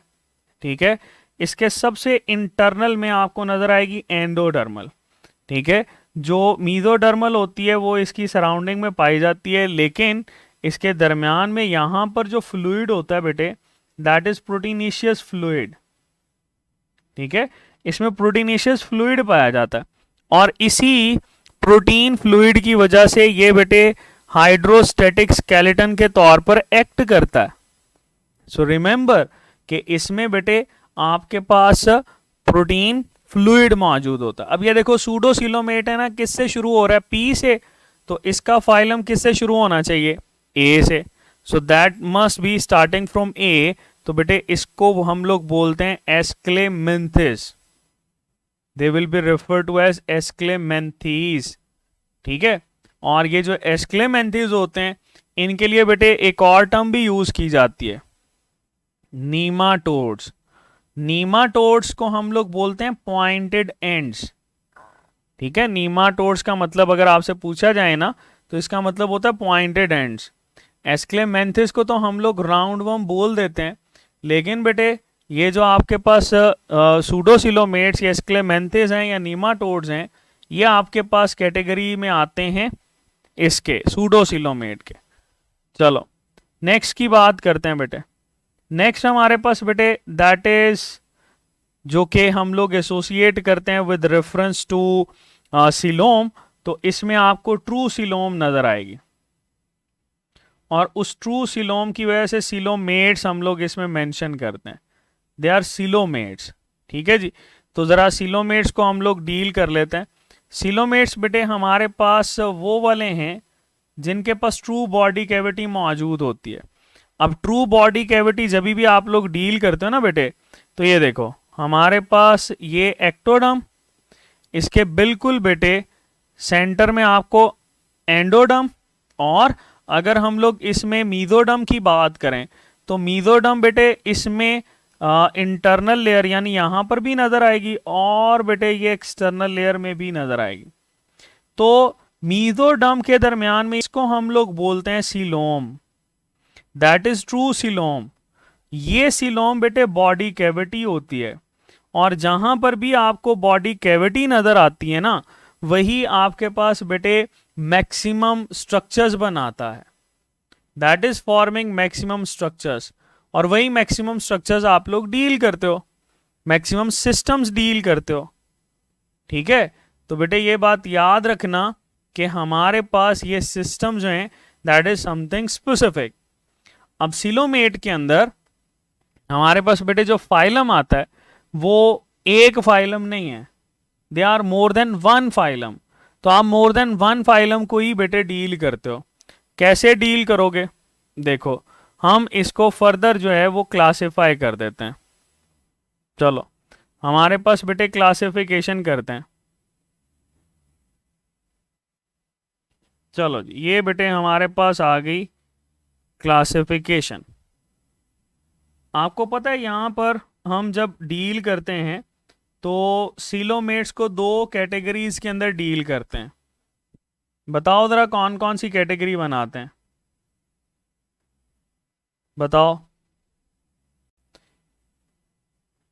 ठीक है, इसके सबसे इंटरनल में आपको नजर आएगी एंडोडर्मल। ठीक है, जो मीजोडर्मल होती है वो इसकी सराउंडिंग में पाई जाती है, लेकिन इसके दरमियान में यहां पर जो फ्लूइड होता है बेटे दैट इज प्रोटीनेशियस फ्लूइड। ठीक है, इसमें प्रोटीनेशियस फ्लूइड पाया जाता है और इसी प्रोटीन फ्लूइड की वजह से ये बेटे हाइड्रोस्टैटिक स्केलेटन के तौर पर एक्ट करता है। सो रिमेंबर कि इसमें बेटे आपके पास प्रोटीन फ्लूइड मौजूद होता है। अब ये देखो सूडोसिलोमेट है ना, किससे शुरू हो रहा है, पी से, तो इसका फाइलम किससे शुरू होना चाहिए, ए से। So that must be starting from A. तो बेटे इसको हम लोग बोलते हैं Aschelminthes, they will be refer to as Aschelminthes. ठीक है, और ये जो एस्क्लेमेंथीज होते हैं इनके लिए बेटे एक और टर्म भी यूज की जाती है, नीमाटोड्स। नीमाटोड्स को हम लोग बोलते हैं पॉइंटेड एंड्स। ठीक है, नीमाटोड्स का मतलब अगर आपसे पूछा जाए ना तो इसका मतलब होता है पॉइंटेड एंड्स। एस्क्लेमेंथिस को तो हम लोग राउंड वर्म बोल देते हैं, लेकिन बेटे ये जो आपके पास सूडोसिलोमेट्स या एस्क्लेमेंथिस हैं या नीमाटोड्स हैं, ये आपके पास कैटेगरी में आते हैं इसके सूडोसिलोमेट के। चलो नेक्स्ट की बात करते हैं बेटे। नेक्स्ट हमारे पास बेटे दैट इज जो कि हम लोग एसोसिएट करते हैं विद रेफरेंस टू सिलोम, तो इसमें आपको ट्रू सिलोम नजर आएगी और उस ट्रू सिलोम की वजह से सिलोमेट्स हम लोग इसमें मेंशन करते हैं, दे आर सिलोमेट्स। ठीक है जी, तो जरा सिलोमेट्स को हम लोग डील कर लेते हैं। सिलोमेट्स बेटे हमारे पास वो वाले हैं जिनके पास ट्रू बॉडी कैविटी मौजूद होती है। अब ट्रू बॉडी कैविटी जब भी आप लोग डील करते हो ना बेटे, तो ये देखो हमारे पास ये एक्टोडर्म, इसके बिल्कुल बेटे सेंटर में आपको एंडोडर्म, और अगर हम लोग इसमें मीजोडर्म की बात करें तो मीजोडर्म बेटे इसमें इंटरनल लेयर यानी यहां पर भी नजर आएगी और बेटे ये एक्सटर्नल लेयर में भी नजर आएगी। तो मीजोडर्म के दरमियान में इसको हम लोग बोलते हैं coelom, that is true coelom. ये सीलोम बेटे बॉडी कैविटी होती है और जहां पर भी आपको बॉडी कैविटी नजर आती है ना, वही आपके पास बेटे मैक्सिमम स्ट्रक्चर्स बनाता है, that is forming maximum structures. और वही मैक्सिमम स्ट्रक्चर्स आप लोग डील करते हो, मैक्सिमम सिस्टम्स डील करते हो। ठीक है, तो बेटे ये बात याद रखना कि हमारे पास ये सिस्टम जो हैं दैट इज समथिंग स्पेसिफिक। अब सिलोमेट के अंदर हमारे पास बेटे जो फाइलम आता है वो एक फाइलम नहीं है, they are more than one phylum. तो आप मोर देन वन फाइलम को ही बेटे डील करते हो। कैसे डील करोगे, देखो हम इसको फर्दर जो है वो क्लासिफाई कर देते हैं। चलो हमारे पास बेटे क्लासिफिकेशन करते हैं। चलो जी, ये बेटे हमारे पास आ गई क्लासिफिकेशन। आपको पता है यहां पर हम जब डील करते हैं तो सिलोमेट्स को दो कैटेगरीज के अंदर डील करते हैं। बताओ जरा कौन कौन सी कैटेगरी बनाते हैं, बताओ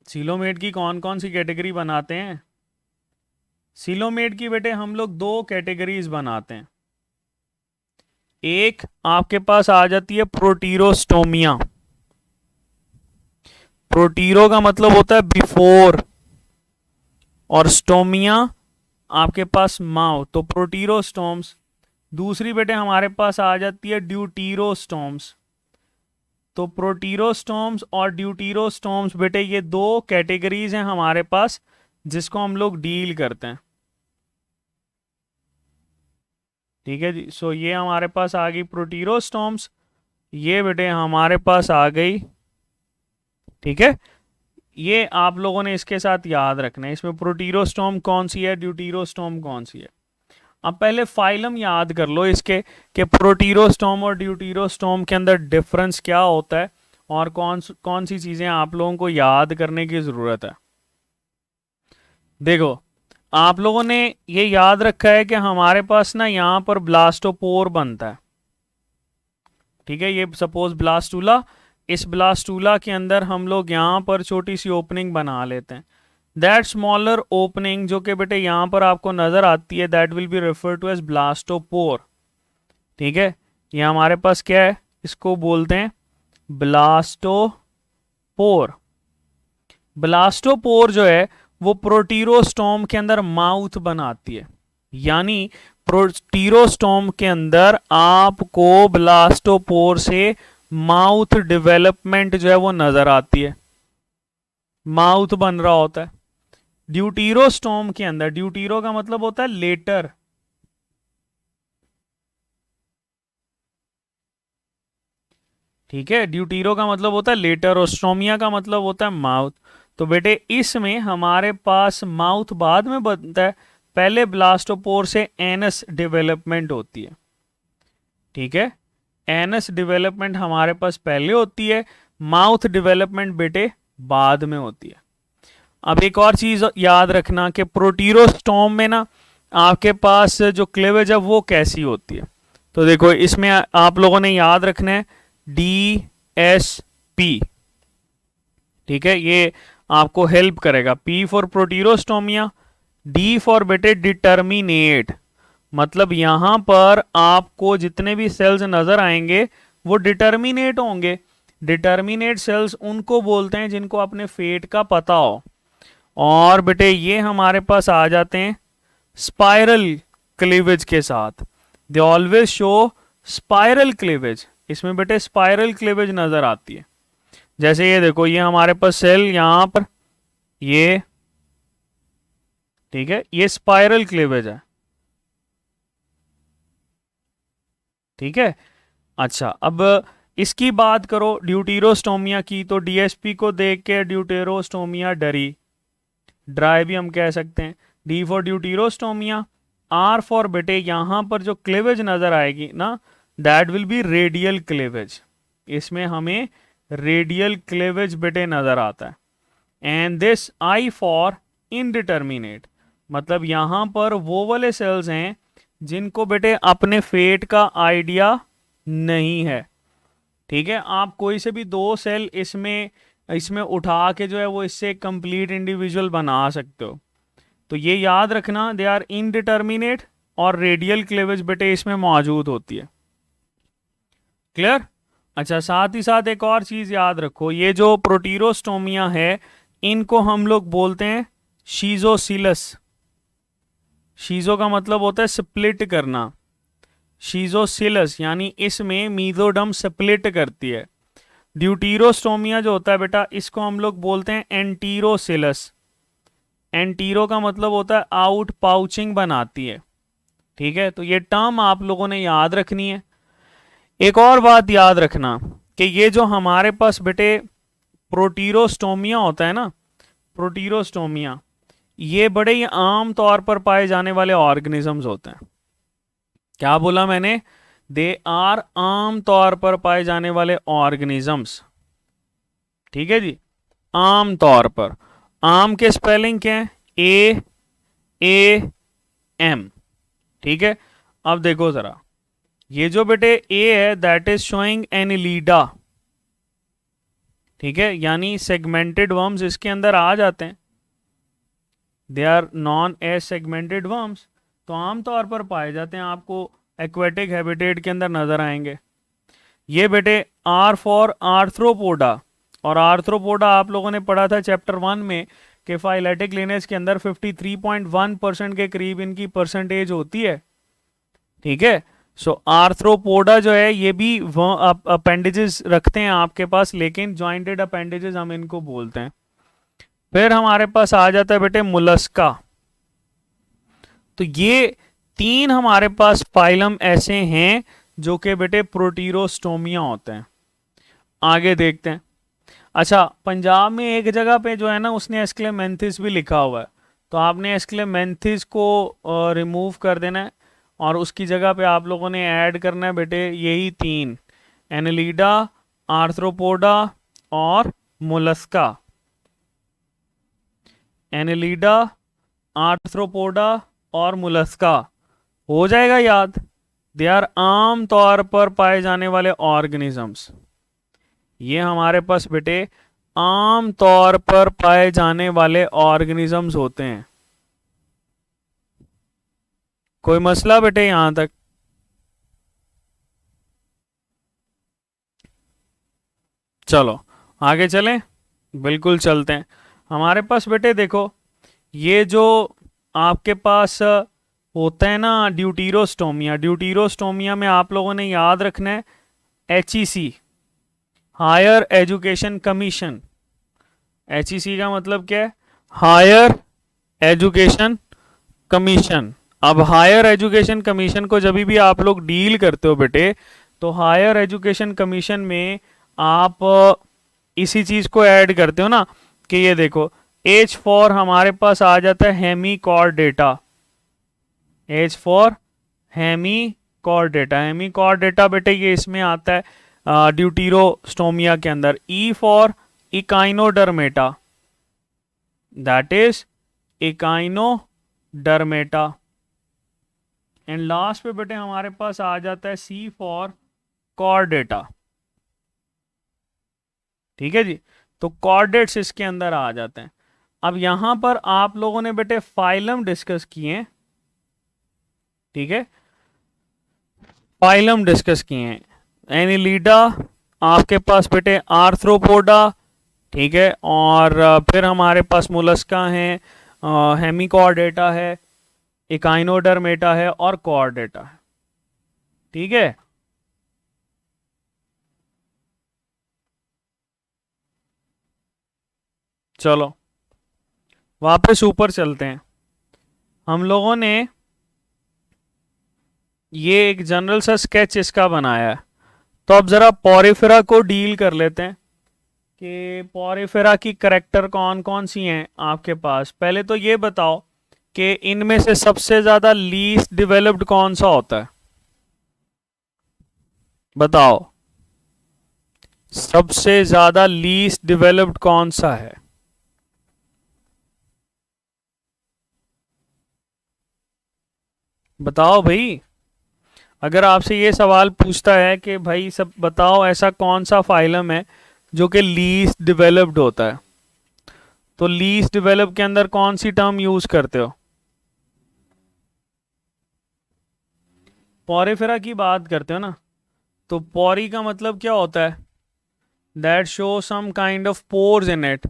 सिलोमेट की कौन कौन सी कैटेगरी बनाते हैं। सिलोमेट की बेटे हम लोग दो कैटेगरीज बनाते हैं, एक आपके पास आ जाती है प्रोटीरोस्टोमिया। प्रोटीरो का मतलब होता है बिफोर, और स्टोमिया आपके पास माउथ, तो प्रोटीरोस्टोम्स। दूसरी बेटे हमारे पास आ जाती है ड्यूटीरोस्टोम्स। तो प्रोटीरोस्टोम्स और ड्यूटीरोस्टोम्स बेटे ये दो कैटेगरीज हैं हमारे पास जिसको हम लोग डील करते हैं। ठीक है जी। सो ये हमारे पास आ गई प्रोटीरोस्टोम्स, ये बेटे हमारे पास आ गई। ठीक है, ये आप लोगों ने इसके साथ याद रखना है, इसमें प्रोटीरोस्टोम कौन सी है, ड्यूटीरोस्टोम कौन सी है। अब पहले फाइलम याद कर लो इसके कि प्रोटीरोस्टोम और ड्यूटीरोस्टोम के अंदर डिफरेंस क्या होता है और कौन कौन सी चीज़ें आप लोगों को याद करने की ज़रूरत है। देखो, आप लोगों ने ये याद रखा है कि हमारे पास ना यहाँ पर ब्लास्टोपोर बनता है। ठीक है, ये सपोज ब्लास्टूला, इस ब्लास्टूला के अंदर हम लोग यहाँ पर छोटी सी ओपनिंग बना लेते हैं। दैट स्मॉलर ओपनिंग जो कि बेटे यहाँ पर आपको नजर आती है, that will be refer to as blastopore. ठीक है, ये हमारे पास क्या है, इसको बोलते हैं ब्लास्टोपोर। ब्लास्टोपोर जो है वो प्रोटीरोस्टोम के अंदर माउथ बनाती है, यानी प्रोटीरोस्टोम के अंदर आपको ब्लास्टोपोर से माउथ डेवलपमेंट जो है वो नजर आती है, माउथ बन रहा होता है। ड्यूटीरोस्टोम के अंदर, ड्यूटीरो का मतलब होता है लेटर, ठीक है, ड्यूटीरो का मतलब होता है लेटर और स्टोमिया का मतलब होता है माउथ। तो बेटे इसमें हमारे पास माउथ बाद में बनता है, पहले ब्लास्टोपोर से एनस डेवलपमेंट होती है। ठीक है, एनस डेवलपमेंट हमारे पास पहले होती है, माउथ डेवलपमेंट बेटे बाद में होती है। अब एक और चीज याद रखना कि प्रोटीरोस्टोम में ना आपके पास जो क्लेवेज है वो कैसी होती है। तो देखो इसमें आप लोगों ने याद रखना है DSP। ठीक है, ये आपको हेल्प करेगा। P फॉर प्रोटीरोस्टोमिया, D फॉर बेटे डिटर्मिनेट, मतलब यहां पर आपको जितने भी सेल्स नजर आएंगे वो डिटर्मिनेट होंगे। डिटर्मिनेट सेल्स उनको बोलते हैं जिनको अपने फेट का पता हो। और बेटे ये हमारे पास आ जाते हैं स्पाइरल क्लीवेज के साथ, they always show spiral cleavage. इसमें बेटे स्पाइरल क्लीवेज नजर आती है। जैसे ये देखो, ये हमारे पास सेल यहां पर, ये ठीक है, ये स्पाइरल क्लीवेज है। ठीक है, अच्छा अब इसकी बात करो ड्यूटीरोस्टोमिया की, तो DSP को देख के ड्यूटेरोस्टोमिया डरी, ड्राई भी हम कह सकते हैं। D फॉर ड्यूटीरोस्टोमिया, R फॉर बेटे यहां पर जो क्लेवेज नजर आएगी ना, that will B radial cleavage. इसमें हमें रेडियल क्लेवेज बेटे नजर आता है। And this I for indeterminate, मतलब यहां पर वो वाले सेल्स हैं जिनको बेटे अपने फेट का आइडिया नहीं है। ठीक है, आप कोई से भी दो सेल इसमें इसमें उठा के जो है वो इससे कंप्लीट इंडिविजुअल बना सकते हो। तो ये याद रखना, दे आर इनडिटर्मिनेट और रेडियल क्लेवेज बेटे इसमें मौजूद होती है। क्लियर? अच्छा, साथ ही साथ एक और चीज याद रखो, ये जो प्रोटीरोस्टोमिया है इनको हम लोग बोलते हैं शीजोसिलस। शीजो का मतलब होता है स्प्लिट करना, शीजोसिलस यानी इसमें मीजोडर्म स्प्लिट करती है। ड्यूटीरोस्टोमिया जो होता है बेटा इसको हम लोग बोलते हैं एंटीरोसिलस। एंटीरो का मतलब होता है आउट पाउचिंग बनाती है। ठीक है, तो ये टर्म आप लोगों ने याद रखनी है। एक और बात याद रखना कि ये जो हमारे पास बेटे प्रोटीरोस्टोमिया होता है ना, प्रोटीरोस्टोमिया ये बड़े ही आम तौर पर पाए जाने वाले ऑर्गेनिजम्स होते हैं। क्या बोला मैंने? दे आर आम तौर पर पाए जाने वाले ऑर्गेनिजम्स। ठीक है जी, आम तौर पर। आम के स्पेलिंग क्या है? AAM। ठीक है, अब देखो जरा, ये जो बेटे A है दैट इज शोइंग एनिलीडा। ठीक है, यानी सेगमेंटेड वर्म्स इसके अंदर आ जाते हैं, they are known as segmented worms, तो आमतौर पर पाए जाते हैं। आपको एक्वेटिक हैबिटेट के अंदर नजर आएंगे। ये बेटे आर फॉर आर्थ्रोपोडा, और आर्थ्रोपोडा आप लोगों ने पढ़ा था चैप्टर 1 में कि फाइलेटिक लिनेज के अंदर 53.1% के करीब इनकी परसेंटेज होती है। ठीक है, सो आर्थ्रोपोडा जो है ये भी अपेंडेजेस रखते हैं आपके पास, लेकिन जॉइंटेड अपेंडेजेस हम इनको बोलते हैं। फिर हमारे पास आ जाता है बेटे मुलस्का। तो ये 3 हमारे पास फाइलम ऐसे हैं जो कि बेटे प्रोटीरोस्टोमिया होते हैं। आगे देखते हैं। अच्छा, पंजाब में एक जगह पे जो है ना उसने एस्क्लेमेंथिस भी लिखा हुआ है, तो आपने एस्क्लेमेंथिस को रिमूव कर देना है और उसकी जगह पे आप लोगों ने ऐड करना है बेटे यही 3, एनेलिडा, आर्थ्रोपोडा और मुलस्का। एनेलिडा, आर्थ्रोपोडा और मुलस्का हो जाएगा याद। दे आर आम तौर पर पाए जाने वाले ऑर्गेनिजम्स। ये हमारे पास बेटे आम तौर पर पाए जाने वाले ऑर्गेनिजम्स होते हैं। कोई मसला बेटे यहां तक? चलो आगे चलें, बिल्कुल चलते हैं। हमारे पास बेटे देखो, ये जो आपके पास होता है ना ड्यूटीरोस्टोमिया, ड्यूटीरोस्टोमिया में आप लोगों ने याद रखना है HEC, higher education commission. HEC का मतलब क्या है? Higher education commission. अब हायर एजुकेशन कमीशन को जब भी आप लोग डील करते हो बेटे, तो हायर एजुकेशन कमीशन में आप इसी चीज को ऐड करते हो ना कि ये देखो H फॉर हमारे पास आ जाता है Hemichordata. H for Hemichordata, Hemichordata बेटे ये इसमें आता है ड्यूटीरोस्टोमिया के अंदर। E for Echinodermata, that is Echinodermata. And last पे बेटे हमारे पास आ जाता है C फॉर कॉर्डेटा। ठीक है जी, तो कॉर्डेट्स इसके अंदर आ जाते हैं। अब यहां पर आप लोगों ने बेटे फाइलम डिस्कस किए हैं। ठीक है, फाइलम डिस्कस किए हैं। एनिलीडा आपके पास बेटे आर्थ्रोपोडा, ठीक है, और फिर हमारे पास मुलस्का है, हेमिकॉर्डेटा है, इकाइनोडर्मेटा है और कॉर्डेटा है। ठीक है, चलो वापस ऊपर चलते हैं। हम लोगों ने ये एक जनरल सा स्केच इसका बनाया है, तो अब जरा पॉरिफेरा को डील कर लेते हैं कि पॉरिफेरा की करेक्टर कौन कौन सी हैं आपके पास। पहले तो ये बताओ कि इनमें से सबसे ज्यादा लीस्ट डेवलप्ड कौन सा होता है? बताओ, सबसे ज्यादा लीस्ट डेवलप्ड कौन सा है? बताओ भाई। अगर आपसे ये सवाल पूछता है कि भाई सब बताओ ऐसा कौन सा फाइलम है जो कि लीस्ट डेवलप्ड होता है, तो लीस्ट डेवलप के अंदर कौन सी टर्म यूज करते हो? पॉरिफेरा की बात करते हो ना, तो पॉरी का मतलब क्या होता है? That show some kind of pores in it.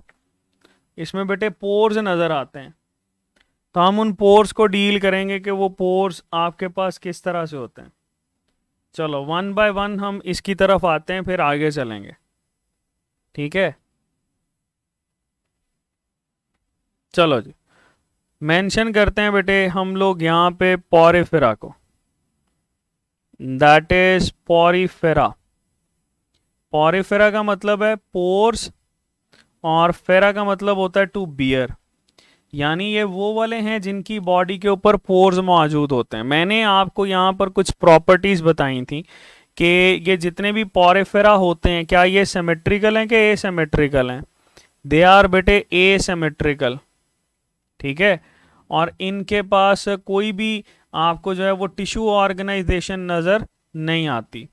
इसमें बेटे पोर्स नजर आते हैं, तो हम उन पोर्स को डील करेंगे कि वो पोर्स आपके पास किस तरह से होते हैं। चलो वन बाय वन हम इसकी तरफ आते हैं, फिर आगे चलेंगे। ठीक है, चलो जी, मेंशन करते हैं बेटे हम लोग यहाँ पे पॉरिफेरा को, दैट इज पॉरिफेरा। पॉरिफेरा का मतलब है पोर्स, और फेरा का मतलब होता है टू बियर, यानी ये वो वाले हैं जिनकी बॉडी के ऊपर पोर्स मौजूद होते हैं। मैंने आपको यहाँ पर कुछ प्रॉपर्टीज बताई थी कि ये जितने भी पॉरिफेरा होते हैं, क्या ये सिमेट्रिकल हैं कि एसिमेट्रिकल हैं? दे आर बेटे एसिमेट्रिकल। ठीक है, और इनके पास कोई भी आपको जो है वो टिश्यू ऑर्गेनाइजेशन नज़र नहीं आती।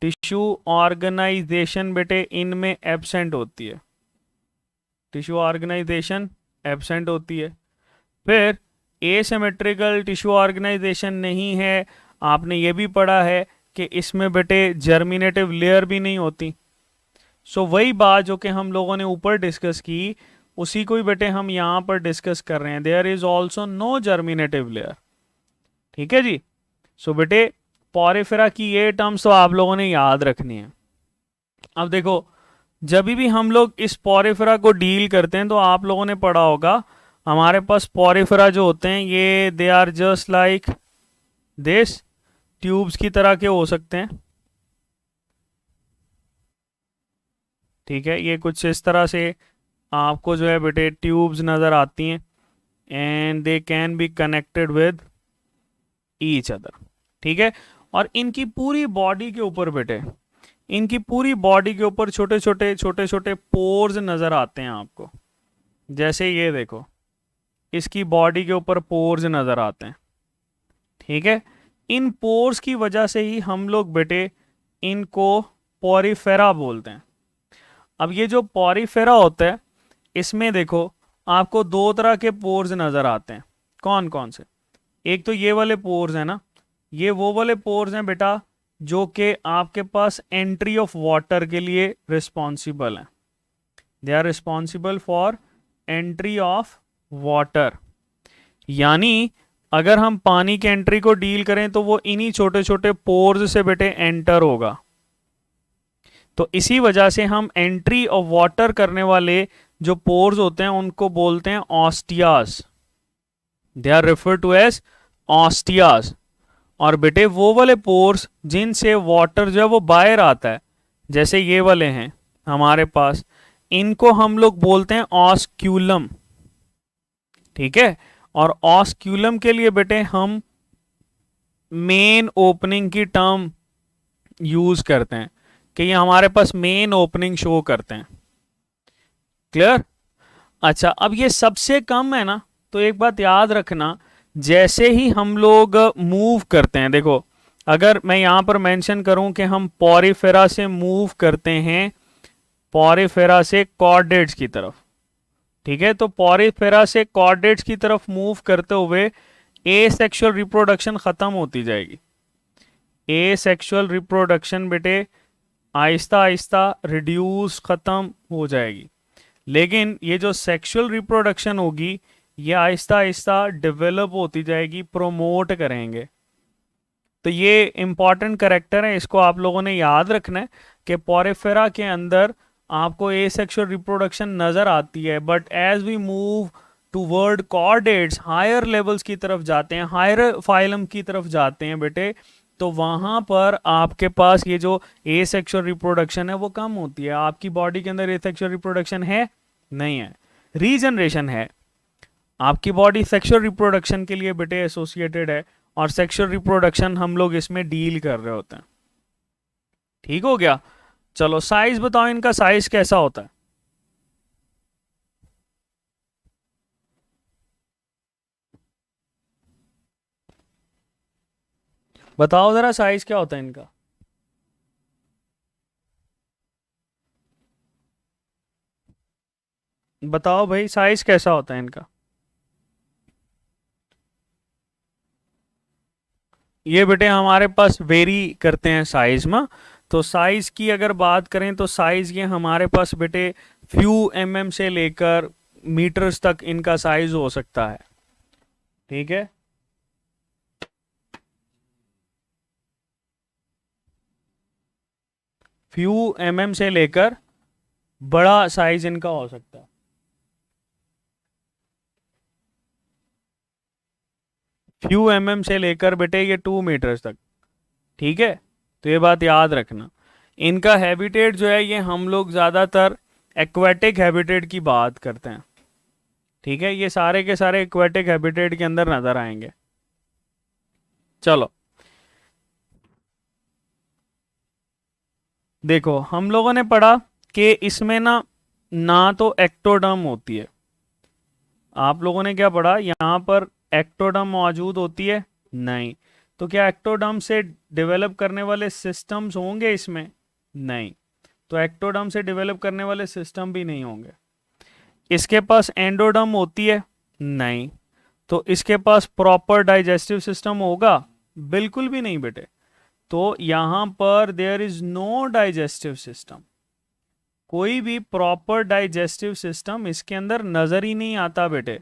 टिश्यू ऑर्गेनाइजेशन बेटे इनमें एब्सेंट होती है, टिश्यू ऑर्गेनाइजेशन एब्सेंट होती है। फिर एसिमेट्रिकल टिश्यू ऑर्गेनाइजेशन नहीं है आपने ये भी पढ़ा है कि इसमें बेटे जर्मिनेटिव लेयर भी नहीं होती। सो वही बात जो कि हम लोगों ने ऊपर डिस्कस की, उसी को ही बेटे हम यहाँ पर डिस्कस कर रहे हैं। There is also no germinative layer. ठीक है जी। सो बेटे पोरिफेरा की ये टर्म्स तो आप लोगों ने याद रखनी है। अब देखो, जब भी हम लोग इस पोरिफेरा को डील करते हैं तो आप लोगों ने पढ़ा होगा हमारे पास पोरिफेरा जो होते हैं ये they are just like this, tubes की तरह के हो सकते हैं। ठीक है, ये कुछ इस तरह से आपको जो है बेटे ट्यूब्स नज़र आती हैं and they can be connected with each other. ठीक है, और इनकी पूरी बॉडी के ऊपर बेटे, इनकी पूरी बॉडी के ऊपर छोटे छोटे पोर्स नज़र आते हैं आपको। जैसे ये देखो, इसकी बॉडी के ऊपर पोर्स नज़र आते हैं। ठीक है, इन पोर्स की वजह से ही हम लोग बेटे इनको पोरिफेरा बोलते हैं। अब ये जो पोरिफेरा होता है, इसमें देखो आपको दो तरह के पोर्स नज़र आते हैं। कौन कौन से? एक तो ये वाले पोर्स हैं ना, ये वो वाले पोर्स हैं बेटा जो कि आपके पास एंट्री ऑफ वाटर के लिए रिस्पॉन्सिबल हैं। They are responsible for entry of water. यानी अगर हम पानी के एंट्री को डील करें तो वो इन्हीं छोटे छोटे पोर्स से बेटे एंटर होगा। तो इसी वजह से हम एंट्री ऑफ वाटर करने वाले जो पोर्स होते हैं उनको बोलते हैं ostia. They are refer to as ostia. और बेटे वो वाले पोर्स जिनसे वाटर जो है वो बाहर आता है, जैसे ये वाले हैं हमारे पास, इनको हम लोग बोलते हैं ऑस्क्यूलम। ठीक है, और ऑस्क्यूलम के लिए बेटे हम मेन ओपनिंग की टर्म यूज करते हैं कि ये हमारे पास मेन ओपनिंग शो करते हैं। क्लियर? अच्छा, अब ये सबसे कम है ना, तो एक बात याद रखना, जैसे ही हम लोग मूव करते हैं, देखो अगर मैं यहाँ पर मेंशन करूं कि हम पोरिफेरा से मूव करते हैं, पोरिफेरा से कॉर्डेट्स की तरफ। ठीक है, तो पोरिफेरा से कॉर्डेट्स की तरफ मूव करते हुए एसेक्सुअल रिप्रोडक्शन खत्म होती जाएगी। एसेक्सुअल रिप्रोडक्शन बेटे आहिस्ता आहिस्ता रिड्यूस खत्म हो जाएगी, लेकिन ये जो सेक्सुअल रिप्रोडक्शन होगी ये आहिस्ता आहिस्ता डेवलप होती जाएगी, प्रोमोट करेंगे। तो ये इंपॉर्टेंट कैरेक्टर है, इसको आप लोगों ने याद रखना है कि पोरिफेरा के अंदर आपको एसेक्सुअल रिप्रोडक्शन नज़र आती है, but as we move toward chordates, higher levels की तरफ जाते हैं, हायर फाइलम की तरफ जाते हैं बेटे, तो वहाँ पर आपके पास ये जो एसेक्सुअल रिप्रोडक्शन है वो कम होती है। आपकी बॉडी के अंदर एसेक्सुअल रिप्रोडक्शन है नहीं है, रीजनरेशन है। आपकी बॉडी सेक्सुअल रिप्रोडक्शन के लिए बेटे एसोसिएटेड है, और सेक्सुअल रिप्रोडक्शन हम लोग इसमें डील कर रहे होते हैं। ठीक हो गया? चलो साइज बताओ, इनका साइज कैसा होता है? बताओ जरा, साइज क्या होता है इनका? बताओ भाई, साइज कैसा होता है इनका? ये बेटे हमारे पास वेरी करते हैं साइज में। तो साइज की अगर बात करें तो साइज ये हमारे पास बेटे फ्यू mm से लेकर मीटर्स तक इनका साइज हो सकता है। ठीक है, फ्यू mm से लेकर बड़ा साइज इनका हो सकता है। फ्यू mm से लेकर बेटे ये 2 मीटर्स तक। ठीक है, तो ये बात याद रखना। इनका हैबिटेट जो है ये हम लोग ज़्यादातर एक्वेटिक हैबिटेट की बात करते हैं। ठीक है, ये सारे के सारे एक्वेटिक हैबिटेट के अंदर नज़र आएंगे। चलो देखो, हम लोगों ने पढ़ा कि इसमें ना तो एक्टोडर्म होती है। आप लोगों ने क्या पढ़ा? यहाँ पर एक्टोडर्म मौजूद होती है नहीं। तो क्या एक्टोडर्म से डेवलप करने वाले सिस्टम्स होंगे इसमें? नहीं। तो एक्टोडर्म से डेवलप करने वाले सिस्टम भी नहीं होंगे। इसके पास एंडोडर्म होती है? नहीं। तो इसके पास प्रॉपर डाइजेस्टिव सिस्टम होगा? बिल्कुल भी नहीं बेटे। तो यहां पर there is no digestive system, कोई भी प्रॉपर डाइजेस्टिव सिस्टम इसके अंदर नजर ही नहीं आता बेटे।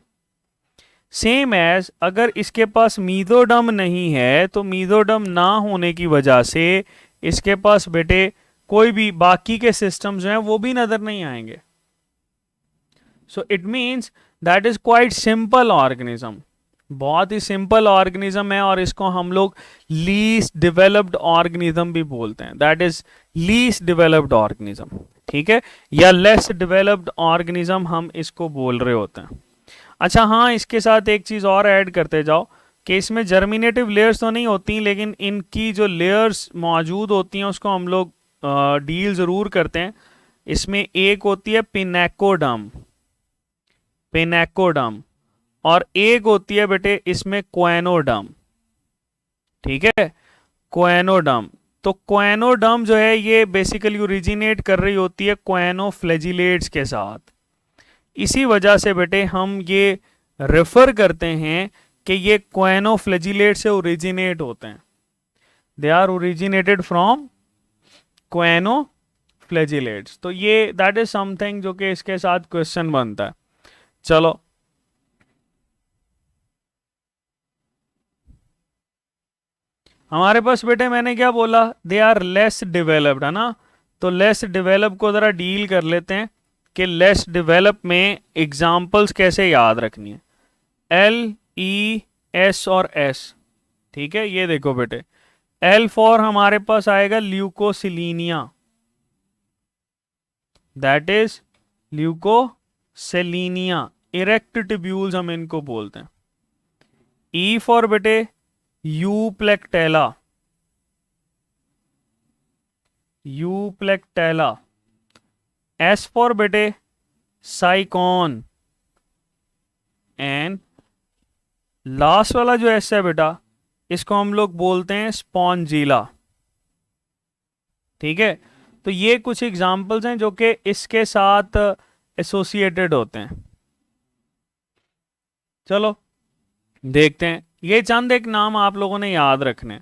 सेम एज अगर इसके पास मीजोडम नहीं है तो मीजोडम ना होने की वजह से इसके पास बेटे कोई भी बाकी के सिस्टम्स जो हैं वो भी नजर नहीं आएंगे। So it means that is quite simple organism, बहुत ही सिंपल ऑर्गेनिज्म है, और इसको हम लोग लीस्ट डेवलप्ड ऑर्गेनिज्म भी बोलते हैं। That is least developed organism, ठीक है, या लेस डेवलप्ड ऑर्गेनिज्म हम इसको बोल रहे होते हैं। अच्छा हाँ, इसके साथ एक चीज़ और ऐड करते जाओ कि इसमें जर्मिनेटिव लेयर्स तो नहीं होती, लेकिन इनकी जो लेयर्स मौजूद होती हैं उसको हम लोग डील ज़रूर करते हैं। इसमें एक होती है पिनेकोडम, पिनेकोडम, और एक होती है बेटे इसमें क्वेनोडम, ठीक है, क्वेनोडम। तो क्वेनोडम जो है ये बेसिकली ओरिजिनेट कर रही होती है क्वेनोफ्लैजिलेट्स के साथ। इसी वजह से बेटे हम ये रेफर करते हैं कि ये क्वेनोफ्लैजिलेट से ओरिजिनेट होते हैं, दे आर ओरिजिनेटेड फ्रॉम क्वेनोफ्लैजिलेट्स। तो ये दैट इज समथिंग जो कि इसके साथ क्वेश्चन बनता है। चलो हमारे पास बेटे मैंने क्या बोला, दे आर लेस डेवलप्ड, है ना। तो लेस डेवलप को जरा डील कर लेते हैं कि लेस डेवलप में एग्जाम्पल्स कैसे याद रखनी है। एल ई एस और एस, ठीक है, ये देखो बेटे एल फॉर हमारे पास आएगा ल्यूकोसिलीनिया, दैट इज ल्यूकोसेलिनिया, इरेक्ट ट्यूब्यूल्स हम इनको बोलते हैं। ई फॉर बेटे यूप्लेक्टेला, यूप्लेक्टेला। एस फॉर बेटे साइकॉन, एंड लास्ट वाला जो एस है बेटा इसको हम लोग बोलते हैं स्पॉन्जिला, ठीक है। तो ये कुछ एग्जाम्पल्स हैं जो कि इसके साथ एसोसिएटेड होते हैं। चलो देखते हैं, ये चंद एक नाम आप लोगों ने याद रखने।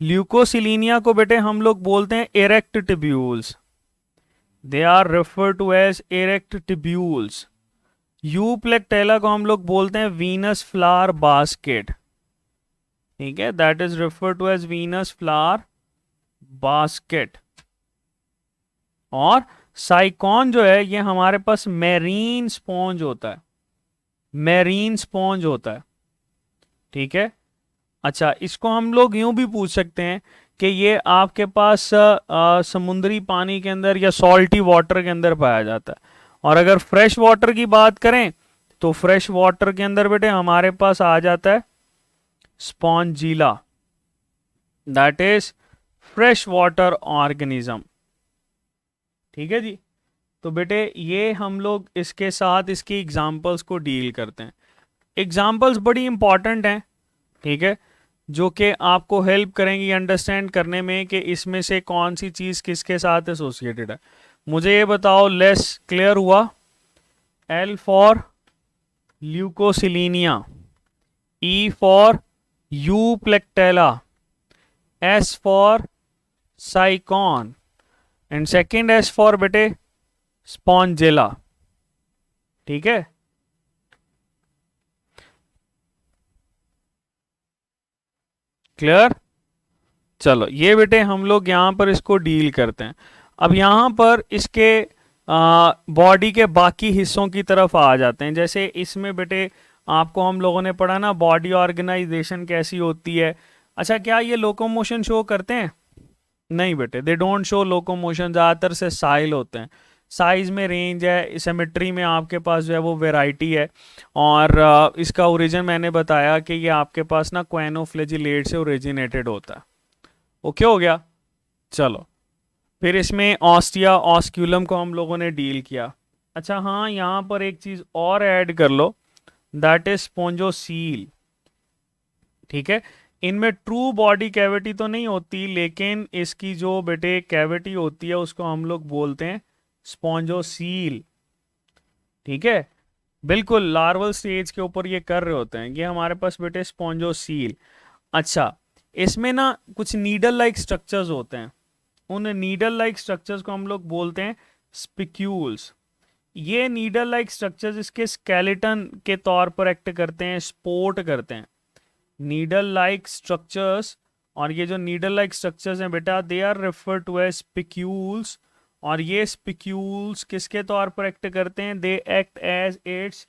ल्यूकोसिलीनिया को बेटे हम लोग बोलते हैं erect tubules, they are refer to as erect tubules. Euplectella को हम लोग बोलते हैं वीनस फ्लावर बास्केट, ठीक है, that is refer to as Venus flower basket. और साइकॉन जो है ये हमारे पास मेरीन स्पॉन्ज होता है, मेरीन स्पॉन्ज होता है, ठीक है। अच्छा इसको हम लोग यूं भी पूछ सकते हैं कि ये आपके पास समुद्री पानी के अंदर या सॉल्टी वाटर के अंदर पाया जाता है। और अगर फ्रेश वाटर की बात करें तो फ्रेश वाटर के अंदर बेटे हमारे पास आ जाता है Spongilla, that is fresh water organism, ठीक है जी। तो बेटे ये हम लोग इसके साथ इसकी एग्जाम्पल्स को डील करते हैं। एग्जाम्पल्स बड़ी इंपॉर्टेंट हैं, ठीक है, जो कि आपको हेल्प करेंगी अंडरस्टैंड करने में कि इसमें से कौन सी चीज़ किसके साथ एसोसिएटेड है। मुझे ये बताओ, लेस क्लियर हुआ? L for Leucosolenia, E for Euplectella, S for Sycon, and second S for बेटे स्पॉन्जिला, ठीक है। क्लियर? चलो ये बेटे हम लोग यहाँ पर इसको डील करते हैं। अब यहाँ पर इसके बॉडी के बाकी हिस्सों की तरफ आ जाते हैं। जैसे इसमें बेटे आपको हम लोगों ने पढ़ा ना बॉडी ऑर्गेनाइजेशन कैसी होती है। अच्छा क्या ये लोकोमोशन शो करते हैं? नहीं बेटे, दे डोंट शो लोकोमोशन, ज़्यादातर से साइल होते हैं। साइज में रेंज है, सिमेट्री में आपके पास जो है वो वैरायटी है। और इसका ओरिजिन मैंने बताया कि ये आपके पास ना क्वेनोफ्लैजिलेट से ओरिजिनेटेड होता है। ओके हो गया? चलो फिर इसमें ऑस्टिया ऑस्क्यूलम को हम लोगों ने डील किया। अच्छा हाँ, यहाँ पर एक चीज़ और ऐड कर लो, दैट इज स्पोंजोसील, ठीक है। इनमें ट्रू बॉडी कैविटी तो नहीं होती, लेकिन इसकी जो बेटे कैविटी होती है उसको हम लोग बोलते हैं स्पॉन्जोसील, ठीक है। बिल्कुल लार्वल स्टेज के ऊपर ये कर रहे होते हैं, ये हमारे पास बेटे स्पॉन्जोसील। अच्छा इसमें ना कुछ नीडल लाइक स्ट्रक्चर्स होते हैं, उन नीडल लाइक स्ट्रक्चर्स को हम लोग बोलते हैं स्पिक्यूल्स। ये नीडल लाइक स्ट्रक्चर्स इसके स्केलेटन के तौर पर एक्ट करते हैं, सपोर्ट करते हैं। नीडल लाइक स्ट्रक्चर्स, और ये जो नीडल लाइक स्ट्रक्चर्स हैं बेटा, they are refer to as spicules. और ये स्पिक्यूल्स किसके तौर पर एक्ट करते हैं? They act as its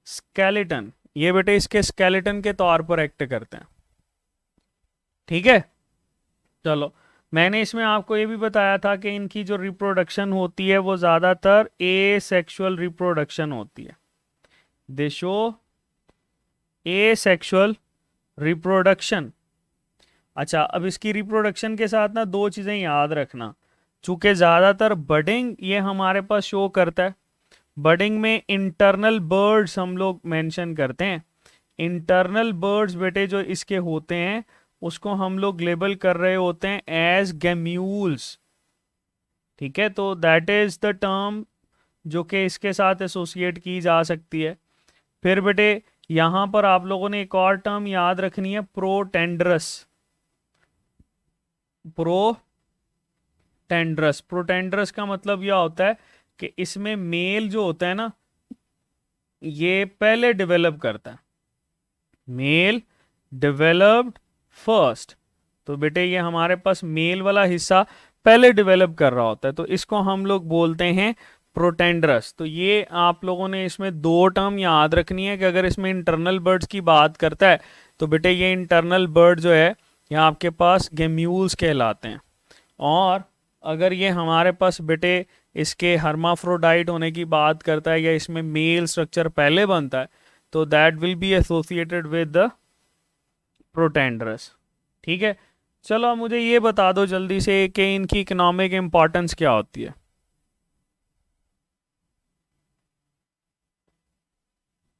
skeleton. ये बेटे इसके स्केलेटन के तौर पर एक्ट करते हैं। ठीक है, चलो मैंने इसमें आपको ये भी बताया था कि इनकी जो रिप्रोडक्शन होती है वो ज़्यादातर एसेक्सुअल रिप्रोडक्शन होती है। दे शो एसेक्सुअल रिप्रोडक्शन। अच्छा, अब इसकी रिप्रोडक्शन के साथ ना दो चीज़ें याद रखना। चूंकि ज़्यादातर बडिंग ये हमारे पास शो करता है, बडिंग में इंटरनल बर्ड्स हम लोग मेंशन करते हैं। इंटरनल बर्ड्स बेटे जो इसके होते हैं उसको हम लोग लेबल कर रहे होते हैं एज गैम्यूल्स। ठीक है, तो दैट इज द टर्म जो कि इसके साथ एसोसिएट की जा सकती है। फिर बेटे यहां पर आप लोगों ने एक और टर्म याद रखनी है, प्रोटेंडरस। प्रोटेंडरस का मतलब यह होता है कि इसमें मेल जो होता है ना ये पहले डेवलप करता है, मेल डेवलप्ड फर्स्ट। तो बेटे ये हमारे पास मेल वाला हिस्सा पहले डेवलप कर रहा होता है, तो इसको हम लोग बोलते हैं प्रोटेंडरस। तो ये आप लोगों ने इसमें दो टर्म याद रखनी है कि अगर इसमें इंटरनल बर्ड्स की बात करता है तो बेटे ये इंटरनल बर्ड जो है यहाँ आपके पास गेम्यूल्स कहलाते हैं। और अगर ये हमारे पास बेटे इसके हर्माफ्रोडाइट होने की बात करता है या इसमें मेल स्ट्रक्चर पहले बनता है तो that will be associated with the protandrous. ठीक है, चलो मुझे ये बता दो जल्दी से कि इनकी इकोनॉमिक इंपॉर्टेंस क्या होती है।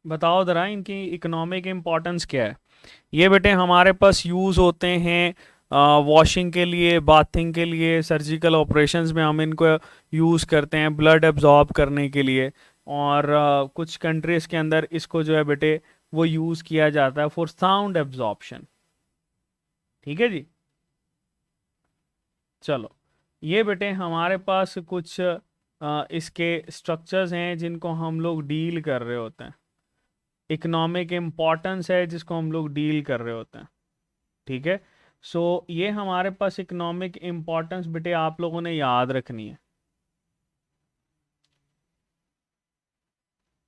बताओ जरा इनकी इकोनॉमिक इंपॉर्टेंस क्या है। ये बेटे हमारे पास यूज़ होते हैं वॉशिंग के लिए, बाथिंग के लिए, सर्जिकल ऑपरेशंस में हम इनको यूज़ करते हैं, ब्लड एब्जॉर्ब करने के लिए। और कुछ कंट्रीज़ के अंदर इसको जो है बेटे वो यूज़ किया जाता है फॉर साउंड एब्जॉर्प्शन। ठीक है जी, चलो ये बेटे हमारे पास कुछ इसके स्ट्रक्चर्स हैं जिनको हम लोग डील कर रहे होते हैं। इकोनॉमिक इम्पॉर्टेंस है जिसको हम लोग डील कर रहे होते हैं। ठीक है, सो ये हमारे पास इकोनॉमिक इम्पॉर्टेंस बेटे आप लोगों ने याद रखनी है।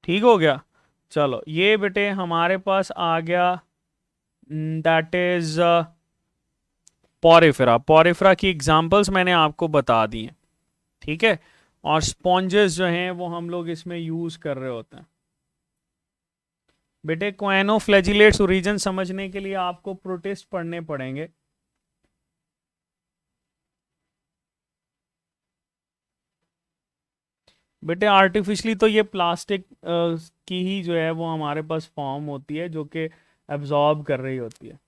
ठीक हो गया, चलो ये बेटे हमारे पास आ गया, दैट इज पॉरिफेरा। पॉरिफेरा की एग्जांपल्स मैंने आपको बता दी हैं। ठीक है, और स्पॉन्जेस जो हैं वो हम लोग इसमें यूज कर रहे होते हैं। बेटे क्वेनोफ्लैजिलेट्स ओरिजिन समझने के लिए आपको प्रोटिस्ट पढ़ने पड़ेंगे। बेटे आर्टिफिशली तो ये प्लास्टिक की ही जो है वो हमारे पास फॉर्म होती है जो कि एब्जॉर्ब कर रही होती है।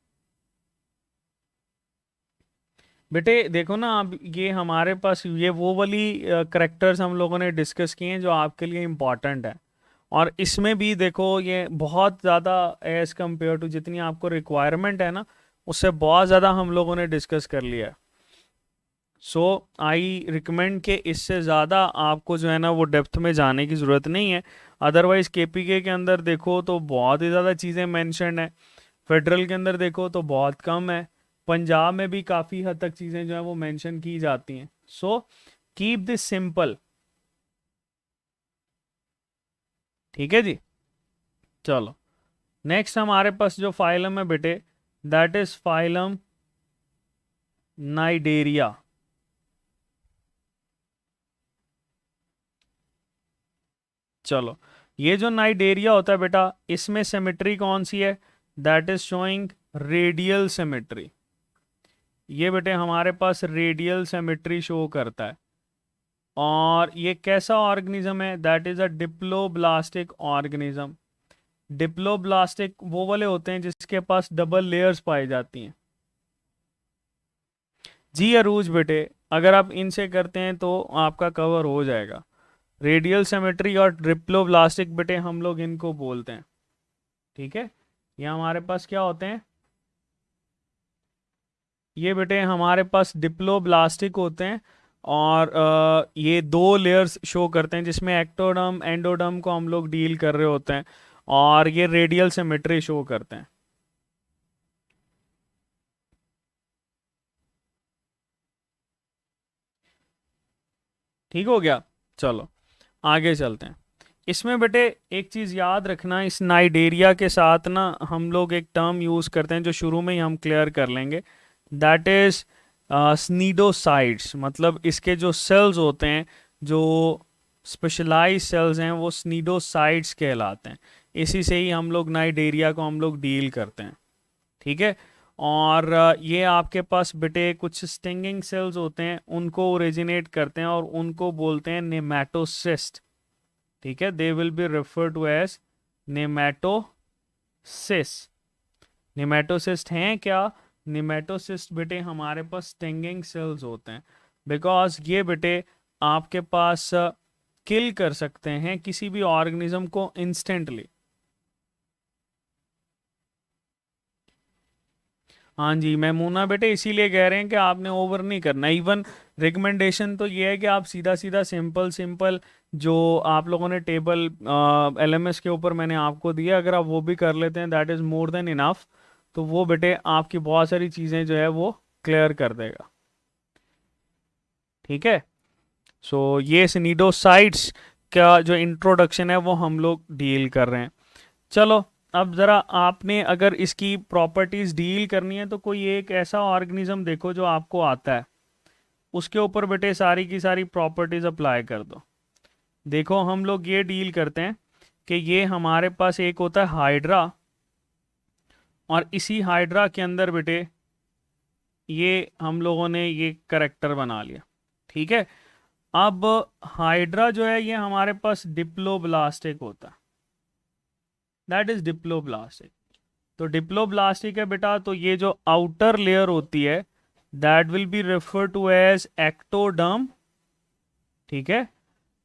बेटे देखो ना, अब ये हमारे पास ये वो वाली करेक्टर्स हम लोगों ने डिस्कस किए हैं जो आपके लिए इम्पॉर्टेंट है। और इसमें भी देखो ये बहुत ज़्यादा एज़ कम्पेयर टू जितनी आपको रिक्वायरमेंट है ना उससे बहुत ज़्यादा हम लोगों ने डिस्कस कर लिया है। सो आई रिकमेंड कि इससे ज़्यादा आपको जो है ना वो डेप्थ में जाने की ज़रूरत नहीं है। अदरवाइज़ केपीके के अंदर देखो तो बहुत ही ज़्यादा चीज़ें मैंशन है, फेडरल के अंदर देखो तो बहुत कम है, पंजाब में भी काफ़ी हद तक चीज़ें जो है वो मेंशन की जाती हैं। So keep this simple. ठीक है जी, चलो नेक्स्ट हमारे पास जो फाइलम है बेटे दैट इज फाइलम नाइडेरिया। चलो ये जो नाइडेरिया होता है बेटा इसमें सिमेट्री कौन सी है? That is showing radial symmetry. ये बेटे हमारे पास रेडियल सिमेट्री शो करता है। और ये कैसा ऑर्गेनिज्म है? That is a diploblastic organism. Diploblastic वो वाले होते हैं जिसके पास डबल लेयर्स पाई जाती हैं। जी अरूज बेटे अगर आप इनसे करते हैं तो आपका कवर हो जाएगा। रेडियल सिमेट्री और डिप्लोब्लास्टिक बेटे हम लोग इनको बोलते हैं। ठीक है, ये हमारे पास क्या होते हैं? ये बेटे हमारे पास डिप्लोब्लास्टिक होते हैं, और ये दो लेयर्स शो करते हैं जिसमें एक्टोडर्म एंडोडर्म को हम लोग डील कर रहे होते हैं, और ये रेडियल सिमेट्री शो करते हैं। ठीक हो गया। चलो आगे चलते हैं। इसमें बेटे एक चीज़ याद रखना, इस नाइडेरिया के साथ ना हम लोग एक टर्म यूज़ करते हैं जो शुरू में ही हम क्लियर कर लेंगे, दैट इज़ स्नीडोसाइड्स। मतलब इसके जो सेल्स होते हैं, जो स्पेशलाइज सेल्स हैं, वो स्नीडोसाइड्स कहलाते हैं। इसी से ही हम लोग नाइडेरिया को हम लोग डील करते हैं। ठीक है। और ये आपके पास बेटे कुछ स्टिंगिंग सेल्स होते हैं, उनको ओरिजिनेट करते हैं और उनको बोलते हैं नेमेटोसिस्ट। ठीक है, they will be refer to as nematocyst. Nematocyst हैं क्या? नेमेटोसिस्ट बेटे हमारे पास स्टिंगिंग सेल्स होते हैं, बिकॉज ये बेटे आपके पास किल कर सकते हैं किसी भी ऑर्गेनिज्म को इंस्टेंटली। हाँ जी मैमूना बेटे, इसीलिए कह रहे हैं कि आपने ओवर नहीं करना। इवन रिकमेंडेशन तो ये है कि आप सीधा सीधा सिंपल सिंपल जो आप लोगों ने टेबल एलएमएस के ऊपर मैंने आपको दिया, अगर आप वो भी कर लेते हैं that is more than enough. तो वो बेटे आपकी बहुत सारी चीज़ें जो है वो क्लियर कर देगा। ठीक है। सो ये सिनीडोसाइड्स का जो इंट्रोडक्शन है वो हम लोग डील कर रहे हैं। चलो अब ज़रा आपने अगर इसकी प्रॉपर्टीज़ डील करनी है तो कोई एक ऐसा ऑर्गेनिज्म देखो जो आपको आता है, उसके ऊपर बेटे सारी की सारी प्रॉपर्टीज़ अप्लाई कर दो। देखो हम लोग ये डील करते हैं कि ये हमारे पास एक होता है हाइड्रा, और इसी हाइड्रा के अंदर बेटे ये हम लोगों ने ये करेक्टर बना लिया। ठीक है। अब हाइड्रा जो है ये हमारे पास डिप्लोब्लास्टिक होता है, दैट इज डिप्लोब्लास्टिक। तो डिप्लोब्लास्टिक है बेटा, तो ये जो आउटर लेयर होती है that will be refer to as ectoderm. ठीक है,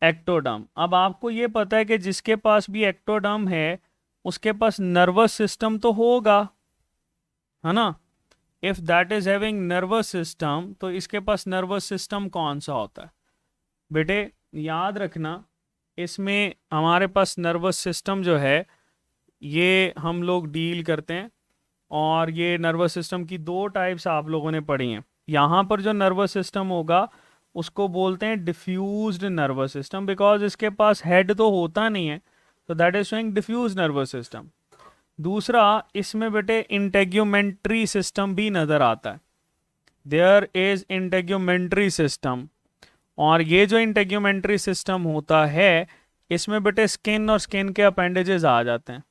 एक्टोडर्म। अब आपको ये पता है कि जिसके पास भी एक्टोडर्म है उसके पास नर्वस सिस्टम तो होगा, है ना। If that is having nervous system, तो इसके पास नर्वस सिस्टम कौन सा होता है बेटे? याद रखना, इसमें हमारे पास नर्वस सिस्टम जो है ये हम लोग डील करते हैं, और ये नर्वस सिस्टम की दो टाइप्स आप लोगों ने पढ़ी हैं। यहाँ पर जो नर्वस सिस्टम होगा उसको बोलते हैं डिफ्यूज्ड नर्वस सिस्टम, बिकॉज इसके पास हेड तो होता नहीं है, तो that is showing diffuse nervous system. दूसरा, इसमें बेटे इंटेग्यूमेंट्री सिस्टम भी नज़र आता है, देयर इज इंटेग्यूमेंट्री सिस्टम। और ये जो इंटेग्यूमेंट्री सिस्टम होता है इसमें बेटे स्किन और स्किन के अपेंडेजेस आ जाते हैं।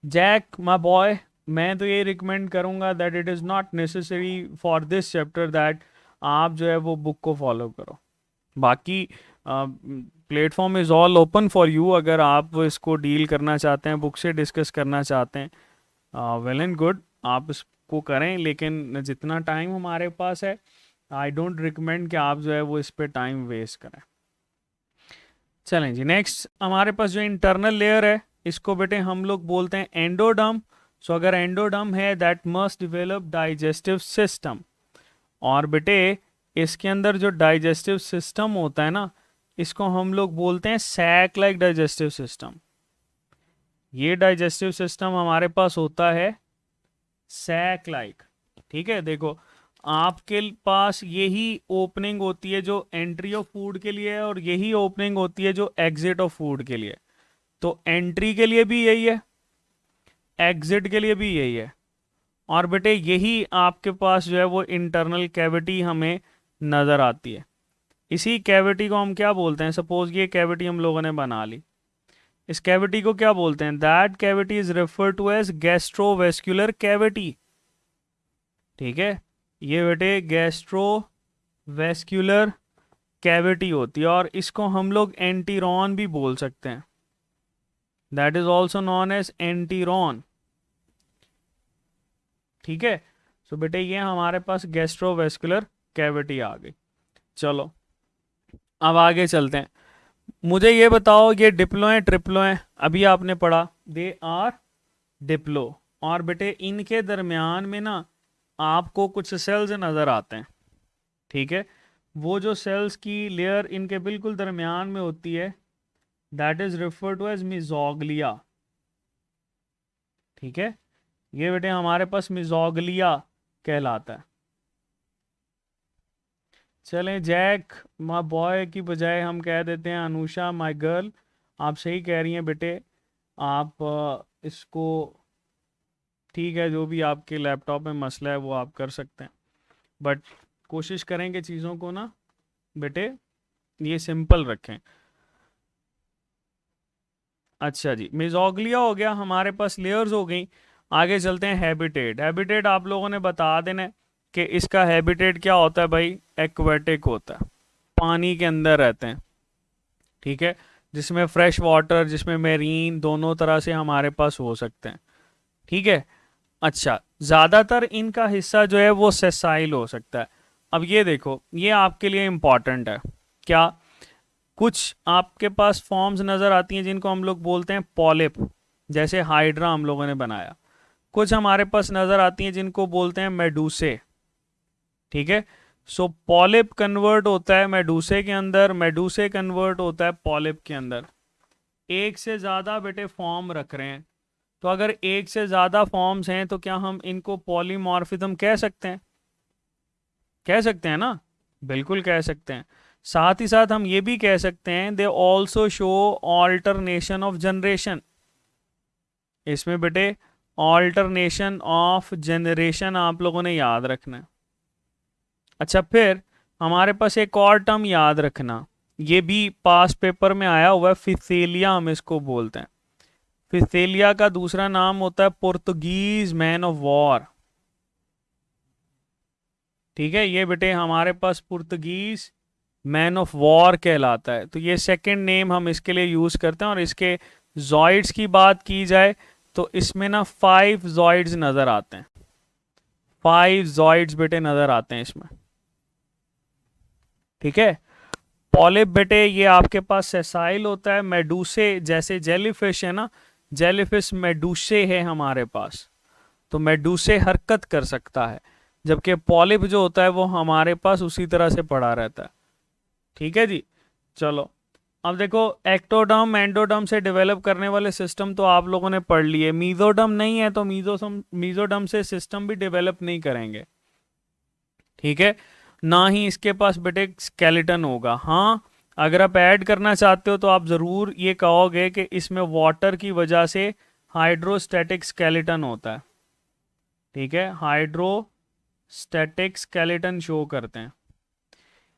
जैक माय बॉय, मैं तो ये रिकमेंड करूंगा that it is not necessary for this chapter that आप जो है वो बुक को फॉलो करो। बाकी platform is all open for you, अगर आप इसको डील करना चाहते हैं, बुक से डिस्कस करना चाहते हैं, वेल एंड गुड, आप इसको करें। लेकिन जितना टाइम हमारे पास है आई डोंट रिकमेंड कि आप जो है वो इस पर टाइम वेस्ट करें। चलें जी, नेक्स्ट हमारे पास जो इंटरनल लेयर है इसको बेटे हम लोग बोलते हैं एंडोडर्म। सो अगर एंडोडर्म है that must develop digestive system. और बेटे इसके अंदर जो डाइजेस्टिव सिस्टम होता है ना, इसको हम लोग बोलते हैं सैक लाइक डाइजेस्टिव सिस्टम। ये डाइजेस्टिव सिस्टम हमारे पास होता है सैक लाइक। ठीक है, देखो आपके पास यही ओपनिंग होती है जो एंट्री ऑफ फूड के लिए है, और यही ओपनिंग होती है जो एग्जिट ऑफ फूड के लिए। तो एंट्री के लिए भी यही है, एग्जिट के लिए भी यही है, और बेटे यही आपके पास जो है वो इंटरनल कैविटी हमें नज़र आती है। इसी कैविटी को हम क्या बोलते हैं? सपोज ये कैविटी हम लोगों ने बना ली, इस कैविटी को क्या बोलते हैं? That cavity is refer to as gastrovascular cavity. ठीक है, ये बेटे गैस्ट्रोवेस्कुलर कैविटी होती है, और इसको हम लोग एंटीरॉन भी बोल सकते हैं, that is also known as enteron. ठीक है, सो बेटे ये हमारे पास गैस्ट्रोवेस्कुलर कैविटी आ गई। चलो अब आगे चलते हैं। मुझे ये बताओ, ये डिप्लो हैं ट्रिप्लो हैं? अभी आपने पढ़ा दे आर डिप्लो, और बेटे इनके दरमियान में ना आपको कुछ सेल्स नज़र आते हैं, ठीक है। वो जो सेल्स की लेयर इनके बिल्कुल दरमियान में होती है, that is refer to as mesoglea, ठीक है। ये बेटे हमारे पास मिजोग्लिया कहलाता है। चलें, जैक माय बॉय की बजाय हम कह देते हैं अनुषा माय गर्ल। आप सही कह रही हैं बेटे, आप इसको ठीक है, जो भी आपके लैपटॉप में मसला है वो आप कर सकते हैं, बट कोशिश करें कि चीज़ों को ना बेटे ये सिंपल रखें। अच्छा जी, मिजोग्लिया हो गया, हमारे पास लेयर्स हो गई। आगे चलते हैं हैबिटेट। हैबिटेट आप लोगों ने बता देना है कि इसका हैबिटेट क्या होता है भाई, एक्वेटिक होता है, पानी के अंदर रहते हैं, ठीक है। जिसमें फ्रेश वाटर, जिसमें मेरीन, दोनों तरह से हमारे पास हो सकते हैं, ठीक है। अच्छा, ज़्यादातर इनका हिस्सा जो है वो सेसाइल हो सकता है। अब ये देखो, ये आपके लिए इम्पॉर्टेंट है क्या, कुछ आपके पास फॉर्म्स नज़र आती हैं जिनको हम लोग बोलते हैं पॉलिप, जैसे हाइड्रा हम लोगों ने बनाया। कुछ हमारे पास नज़र आती हैं जिनको बोलते हैं मेडूसे, ठीक है। सो पॉलिप कन्वर्ट होता है मेडूसे के अंदर, मेडूसे कन्वर्ट होता है पॉलिप के अंदर। एक से ज़्यादा बेटे फॉर्म रख रहे हैं, तो अगर एक से ज़्यादा फॉर्म्स हैं तो क्या हम इनको पॉलीमॉर्फिज्म कह सकते हैं? कह सकते हैं ना, बिल्कुल कह सकते हैं। साथ ही साथ हम ये भी कह सकते हैं they also show alternation of generation. इसमें बेटे ऑल्टरनेशन ऑफ जनरेशन आप लोगों ने याद रखना है। अच्छा, फिर हमारे पास एक और टर्म याद रखना, ये भी पास पेपर में आया हुआ है, फिथेलिया हम इसको बोलते हैं। फिथेलिया का दूसरा नाम होता है पुर्तगीज मैन ऑफ वॉर, ठीक है। ये बेटे हमारे पास पुर्तगीज मैन ऑफ वॉर कहलाता है, तो ये सेकंड नेम हम इसके लिए यूज़ करते हैं। और इसके जॉइड्स की बात की जाए तो इसमें ना 5 जॉइड्स नज़र आते हैं, 5 जॉइड्स बेटे नज़र आते हैं इसमें, ठीक है। पॉलिप बेटे ये आपके पास सेसाइल होता है, मेडूसे जैसे जेलीफिश है ना, जेलीफिश मेडूसे है हमारे पास, तो मेडूसे हरकत कर सकता है, जबकि पॉलिप जो होता है वो हमारे पास उसी तरह से पड़ा रहता है, ठीक है जी। चलो, अब देखो एक्टोडर्म एंडोडर्म से डेवलप करने वाले सिस्टम तो आप लोगों ने पढ़ लिए। मीजोडर्म नहीं है तो मीजोडर्म से सिस्टम भी डेवलप नहीं करेंगे, ठीक है। ना ही इसके पास बेटे स्केलेटन होगा। हाँ, अगर आप ऐड करना चाहते हो तो आप ज़रूर ये कहोगे कि इसमें वाटर की वजह से हाइड्रोस्टैटिक स्केलेटन होता है, ठीक है। हाइड्रोस्टैटिक स्केलेटन शो करते हैं।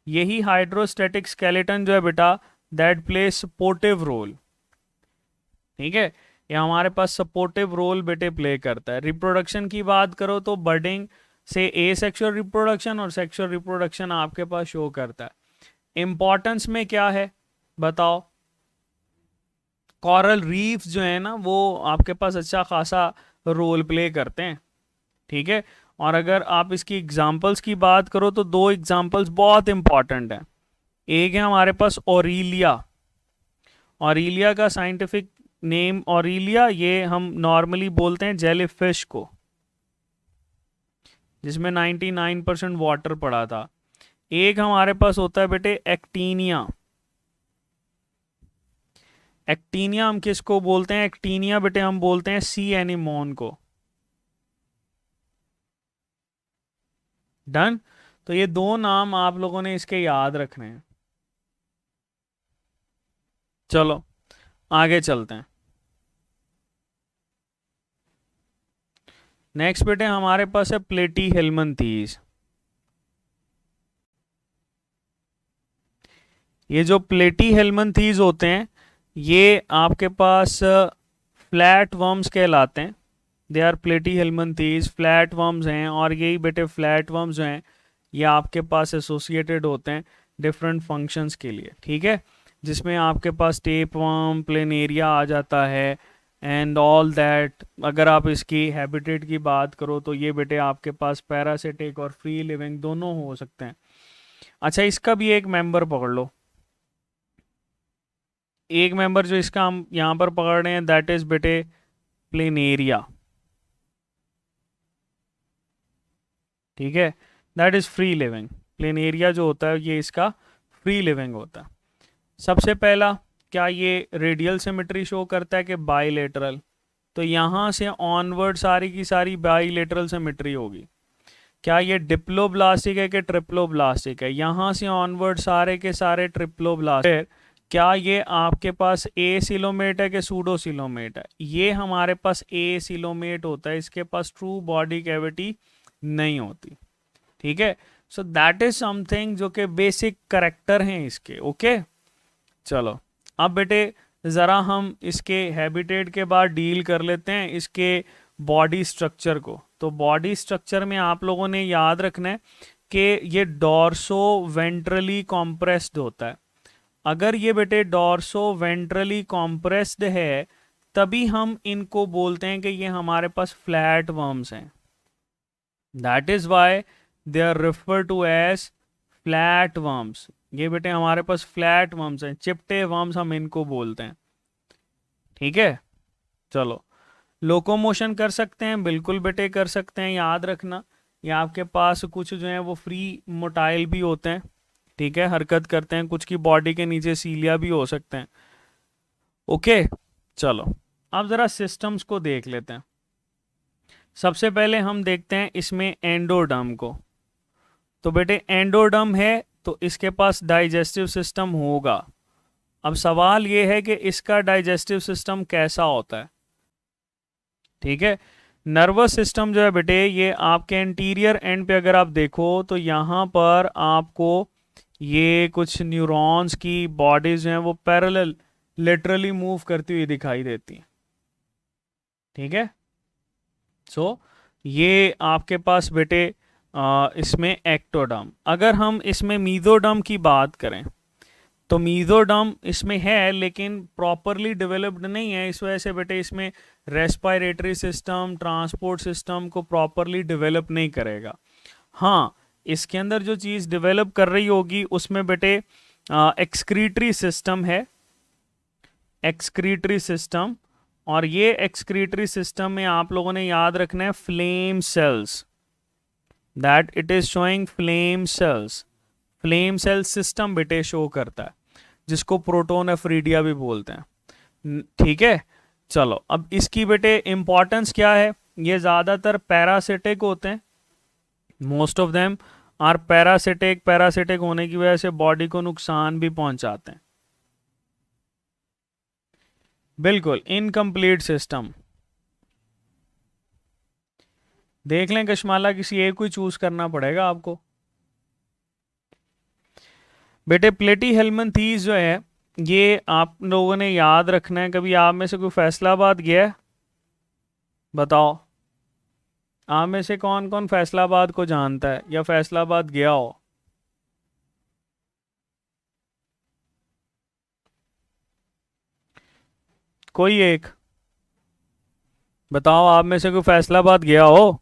यही हाइड्रोस्टैटिक स्केलेटन जो है बेटा, दैट प्ले सपोर्टिव रोल, ठीक है। ये हमारे पास सपोर्टिव रोल बेटे प्ले करता है। रिप्रोडक्शन की बात करो तो बर्डिंग से ए सेक्सुअल रिप्रोडक्शन और सेक्सुअल रिप्रोडक्शन आपके पास शो करता है। इंपॉर्टेंस में क्या है बताओ, कॉरल रीफ्स जो है ना वो आपके पास अच्छा खासा रोल प्ले करते हैं, ठीक है। और अगर आप इसकी एग्जांपल्स की बात करो तो 2 एग्जांपल्स बहुत इंपॉर्टेंट हैं। एक है हमारे पास ओरिलिया, ओरिलिया का साइंटिफिक नेम ओरिलिया, ये हम नॉर्मली बोलते हैं जेलीफिश को, जिसमें 99% वाटर पड़ा था। एक हमारे पास होता है बेटे एक्टीनिया। एक्टीनिया हम किसको बोलते हैं? एक्टीनिया बेटे हम बोलते हैं सी एनिमोन को। डन। तो ये 2 नाम आप लोगों ने इसके याद रखने हैं। चलो आगे चलते हैं। नेक्स्ट बेटे हमारे पास है प्लेटी हेलमंथीज। ये जो प्लेटी हेलमंथीज होते हैं ये आपके पास फ्लैट वर्म्स कहलाते हैं। दे आर प्लेटी हेलमंथीज, फ्लैट वर्म्स हैं। और यही बेटे फ्लैट वर्म्स जो हैं ये आपके पास एसोसिएटेड होते हैं डिफरेंट फंक्शंस के लिए, ठीक है। जिसमें आपके पास टेप वर्म, प्लेनेरिया आ जाता है एंड ऑल दैट। अगर आप इसकी हैबिटेट की बात करो तो ये बेटे आपके पास पैरासिटिक और फ्री लिविंग दोनों हो सकते हैं। अच्छा, इसका भी एक मेंबर पकड़ लो। एक मेंबर जो इसका हम यहाँ पर पकड़ रहे हैं दैट इज बेटे प्लेनेरिया। ठीक है, that is free living. Planaria जो होता है ये इसका फ्री लिविंग होता है। सबसे पहला, क्या ये रेडियल सिमेट्री शो करता है कि बाइलेटरल? तो यहाँ से ऑनवर्ड सारी की सारी बाइलेटरल सिमेट्री होगी। क्या ये डिप्लोब्लास्टिक है कि ट्रिप्लोब्लास्टिक है? यहाँ से ऑनवर्ड सारे के सारे ट्रिप्लोब्लास्टिक। क्या ये आपके पास ए सिलोमेट है कि सूडोसिलोमेट है? ये हमारे पास ए सिलोमेट होता है, इसके पास ट्रू बॉडी कैविटी नहीं होती। ठीक है, सो दैट इज समथिंग जो कि बेसिक करेक्टर हैं इसके। ओके, चलो अब बेटे ज़रा हम इसके हैबिटेट के बाद डील कर लेते हैं इसके बॉडी स्ट्रक्चर को। तो बॉडी स्ट्रक्चर में आप लोगों ने याद रखना है कि ये डॉर्सो वेंट्रली कॉम्प्रेस्ड होता है। अगर ये बेटे डॉर्सो वेंट्रली कॉम्प्रेस्ड है तभी हम इनको बोलते हैं कि ये हमारे पास फ्लैट वर्म्स हैं। That is why they are refer to as flat worms. ये बेटे हमारे पास फ्लैट वर्म्स हैं, चिपटे वर्म्स हम इनको बोलते हैं। ठीक है, चलो लोकोमोशन कर सकते हैं, बिल्कुल बेटे कर सकते हैं। याद रखना ये आपके पास कुछ जो है वो फ्री मोटाइल भी होते हैं। ठीक है, हरकत करते हैं, कुछ की बॉडी के नीचे सीलिया भी हो सकते हैं। ओके, चलो अब ज़रा सिस्टम्स को देख लेते हैं। सबसे पहले हम देखते हैं इसमें एंडोडर्म को। तो बेटे एंडोडर्म है तो इसके पास डाइजेस्टिव सिस्टम होगा। अब सवाल ये है कि इसका डाइजेस्टिव सिस्टम कैसा होता है। ठीक है, नर्वस सिस्टम जो है बेटे ये आपके इंटीरियर एंड पे अगर आप देखो तो यहाँ पर आपको ये कुछ न्यूरॉन्स की बॉडीज जो हैं वो पैरेलल लिटरली मूव करती हुई दिखाई देती हैं। ठीक है, सो ये आपके पास बेटे इसमें एक्टोडर्म। अगर हम इसमें मीजोडर्म की बात करें तो मीजोडर्म इसमें है लेकिन प्रॉपरली डेवलप्ड नहीं है। इस वजह से बेटे इसमें रेस्पिरेटरी सिस्टम, ट्रांसपोर्ट सिस्टम को प्रॉपरली डेवलप नहीं करेगा। हाँ, इसके अंदर जो चीज़ डेवलप कर रही होगी उसमें बेटे एक्सक्रीटरी सिस्टम है, एक्सक्रीटरी सिस्टम। और ये एक्सक्रीटरी सिस्टम में आप लोगों ने याद रखना है flame cells, that it is showing flame cells. Flame cell system बेटे शो करता है जिसको प्रोटोन एफ्रीडिया भी बोलते हैं। ठीक है, चलो अब इसकी बेटे इंपॉर्टेंस क्या है। ये ज़्यादातर पैरासिटिक होते हैं, most of them are parasitic. Parasitic होने की वजह से बॉडी को नुकसान भी पहुंचाते हैं। बिल्कुल इनकम्प्लीट सिस्टम। देख लें कश्माला, किसी एक को चूज करना पड़ेगा आपको। बेटे प्लेटीहेल्मिन्थेस जो है ये आप लोगों ने याद रखना है। कभी आप में से कोई फैसलाबाद गया है? बताओ, आप में से कौन कौन फैसलाबाद को जानता है या फैसलाबाद गया हो? कोई एक बताओ, आप में से कोई फैसलाबाद गया हो?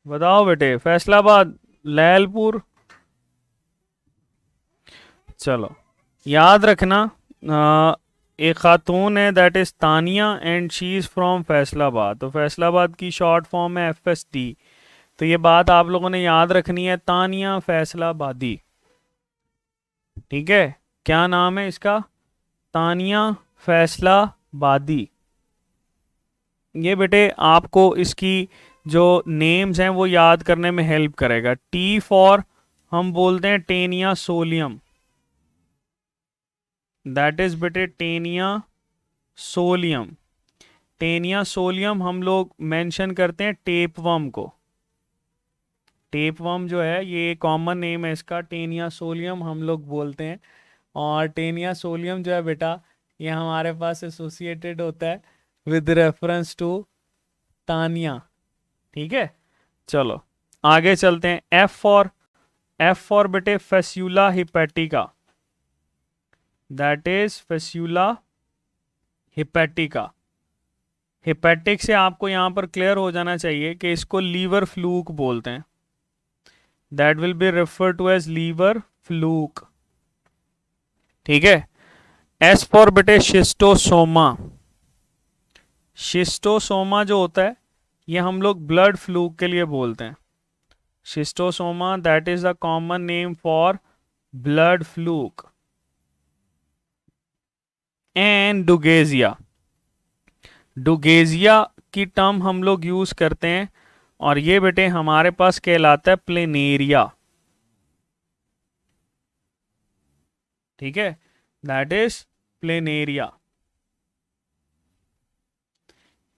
बताओ बेटे, फैसलाबाद, लैलपुर। चलो याद रखना एक खातून है that is Tania and she is from Faisalabad. तो फैसलाबाद की शॉर्ट फॉर्म है FSD। तो ये बात आप लोगों ने याद रखनी है, तानिया फैसलाबादी। ठीक है, क्या नाम है इसका? तानिया फैसलाबादी। ये बेटे आपको इसकी जो नेम्स हैं वो याद करने में हेल्प करेगा। T फॉर हम बोलते हैं टेनिया सोलियम, दैट इज बेटे टेनिया सोलियम। टेनिया सोलियम हम लोग मेंशन करते हैं टेपवर्म को। टेपवर्म जो है ये कॉमन नेम है इसका, टेनिया सोलियम हम लोग बोलते हैं। और टेनिया सोलियम जो है बेटा ये हमारे पास एसोसिएटेड होता है विद रेफरेंस टू तानिया। ठीक है, चलो आगे चलते हैं। एफ फॉर बेटे Fasciola hepatica, that is Fasciola hepatica. Hepatic से आपको यहां पर क्लियर हो जाना चाहिए कि इसको लीवर फ्लूक बोलते हैं। That will be refer to as liver fluke. ठीक है, एस फॉर बेटे शिस्टोसोमा। शिस्टोसोमा जो होता है ये हम लोग ब्लड फ्लू के लिए बोलते हैं। Schistosoma that is the common name for blood fluke. And Dugesia, Dugesia की टर्म हम लोग यूज करते हैं और ये बेटे हमारे पास कहलाता है प्लेनेरिया। ठीक है, दैट इज प्लेनेरिया।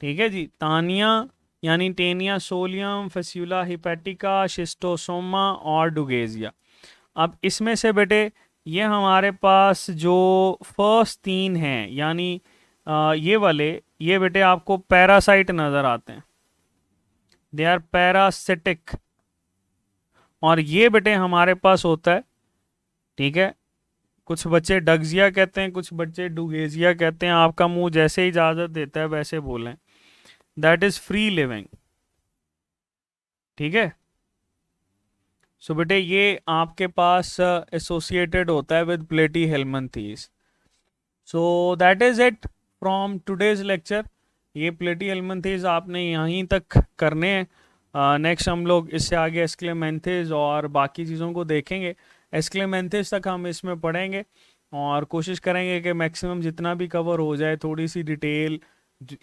ठीक है जी, तानिया यानी टेनिया सोलियम, फेस्यूला हिपैटिका, शिस्टोसोमा और डुगेजिया। अब इसमें से बेटे ये हमारे पास जो फर्स्ट तीन हैं यानी ये वाले, ये बेटे आपको पैरासाइट नज़र आते हैं, दे आर पैरासिटिक। और ये बेटे हमारे पास होता है, ठीक है, कुछ बच्चे डगजिया कहते हैं, कुछ बच्चे डुगेजिया कहते हैं, आपका मुंह जैसे इजाज़त देता है वैसे बोलें। That is free living. ठीक है, सो बेटे ये आपके पास एसोसिएटेड होता है with platyhelminthes. So that is it from today's lecture. ये प्लेटी हेलमंथीज आपने यहीं तक करने हैं। नेक्स्ट हम लोग इससे आगे एस्क्लेमेंथिस और बाकी चीज़ों को देखेंगे। एस्क्लेमेंथिस तक हम इसमें पढ़ेंगे और कोशिश करेंगे कि मैक्सिमम जितना भी कवर हो जाए। थोड़ी सी डिटेल,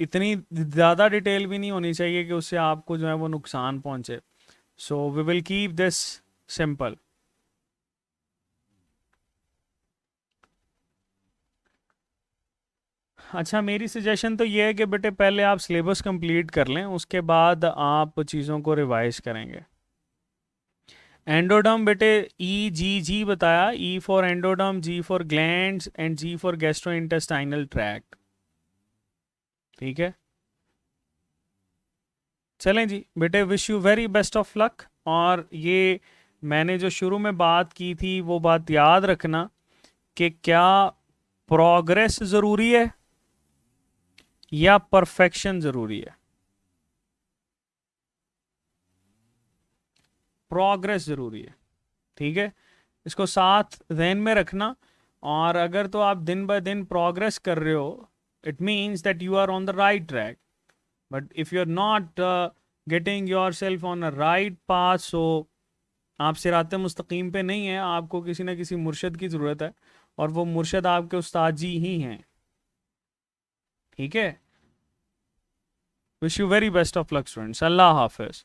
इतनी ज़्यादा डिटेल भी नहीं होनी चाहिए कि उससे आपको जो है वो नुकसान पहुँचे। So we will keep this simple. अच्छा, मेरी सजेशन तो ये है कि बेटे पहले आप सिलेबस कंप्लीट कर लें, उसके बाद आप चीज़ों को रिवाइज करेंगे। एंडोडर्म बेटे ई जी जी बताया, E for endoderm, G for glands and G for gastrointestinal tract. ठीक है, चलें जी बेटे, wish you very best of luck. और ये मैंने जो शुरू में बात की थी वो बात याद रखना कि क्या प्रोग्रेस ज़रूरी है या परफेक्शन ज़रूरी है। प्रोग्रेस ज़रूरी है। ठीक है, इसको साथ ध्यान में रखना। और अगर तो आप दिन ब दिन प्रोग्रेस कर रहे हो, it means that you are on the right track. But if you are not getting yourself on a right path, so आप सिरात मुस्तकीम पे नहीं है, आपको किसी न किसी मुर्शद की ज़रूरत है और वो मुर्शद आपके उस्ताद जी ही हैं। ठीक है, wish you very best of luck students. अल्लाह हाफिज़।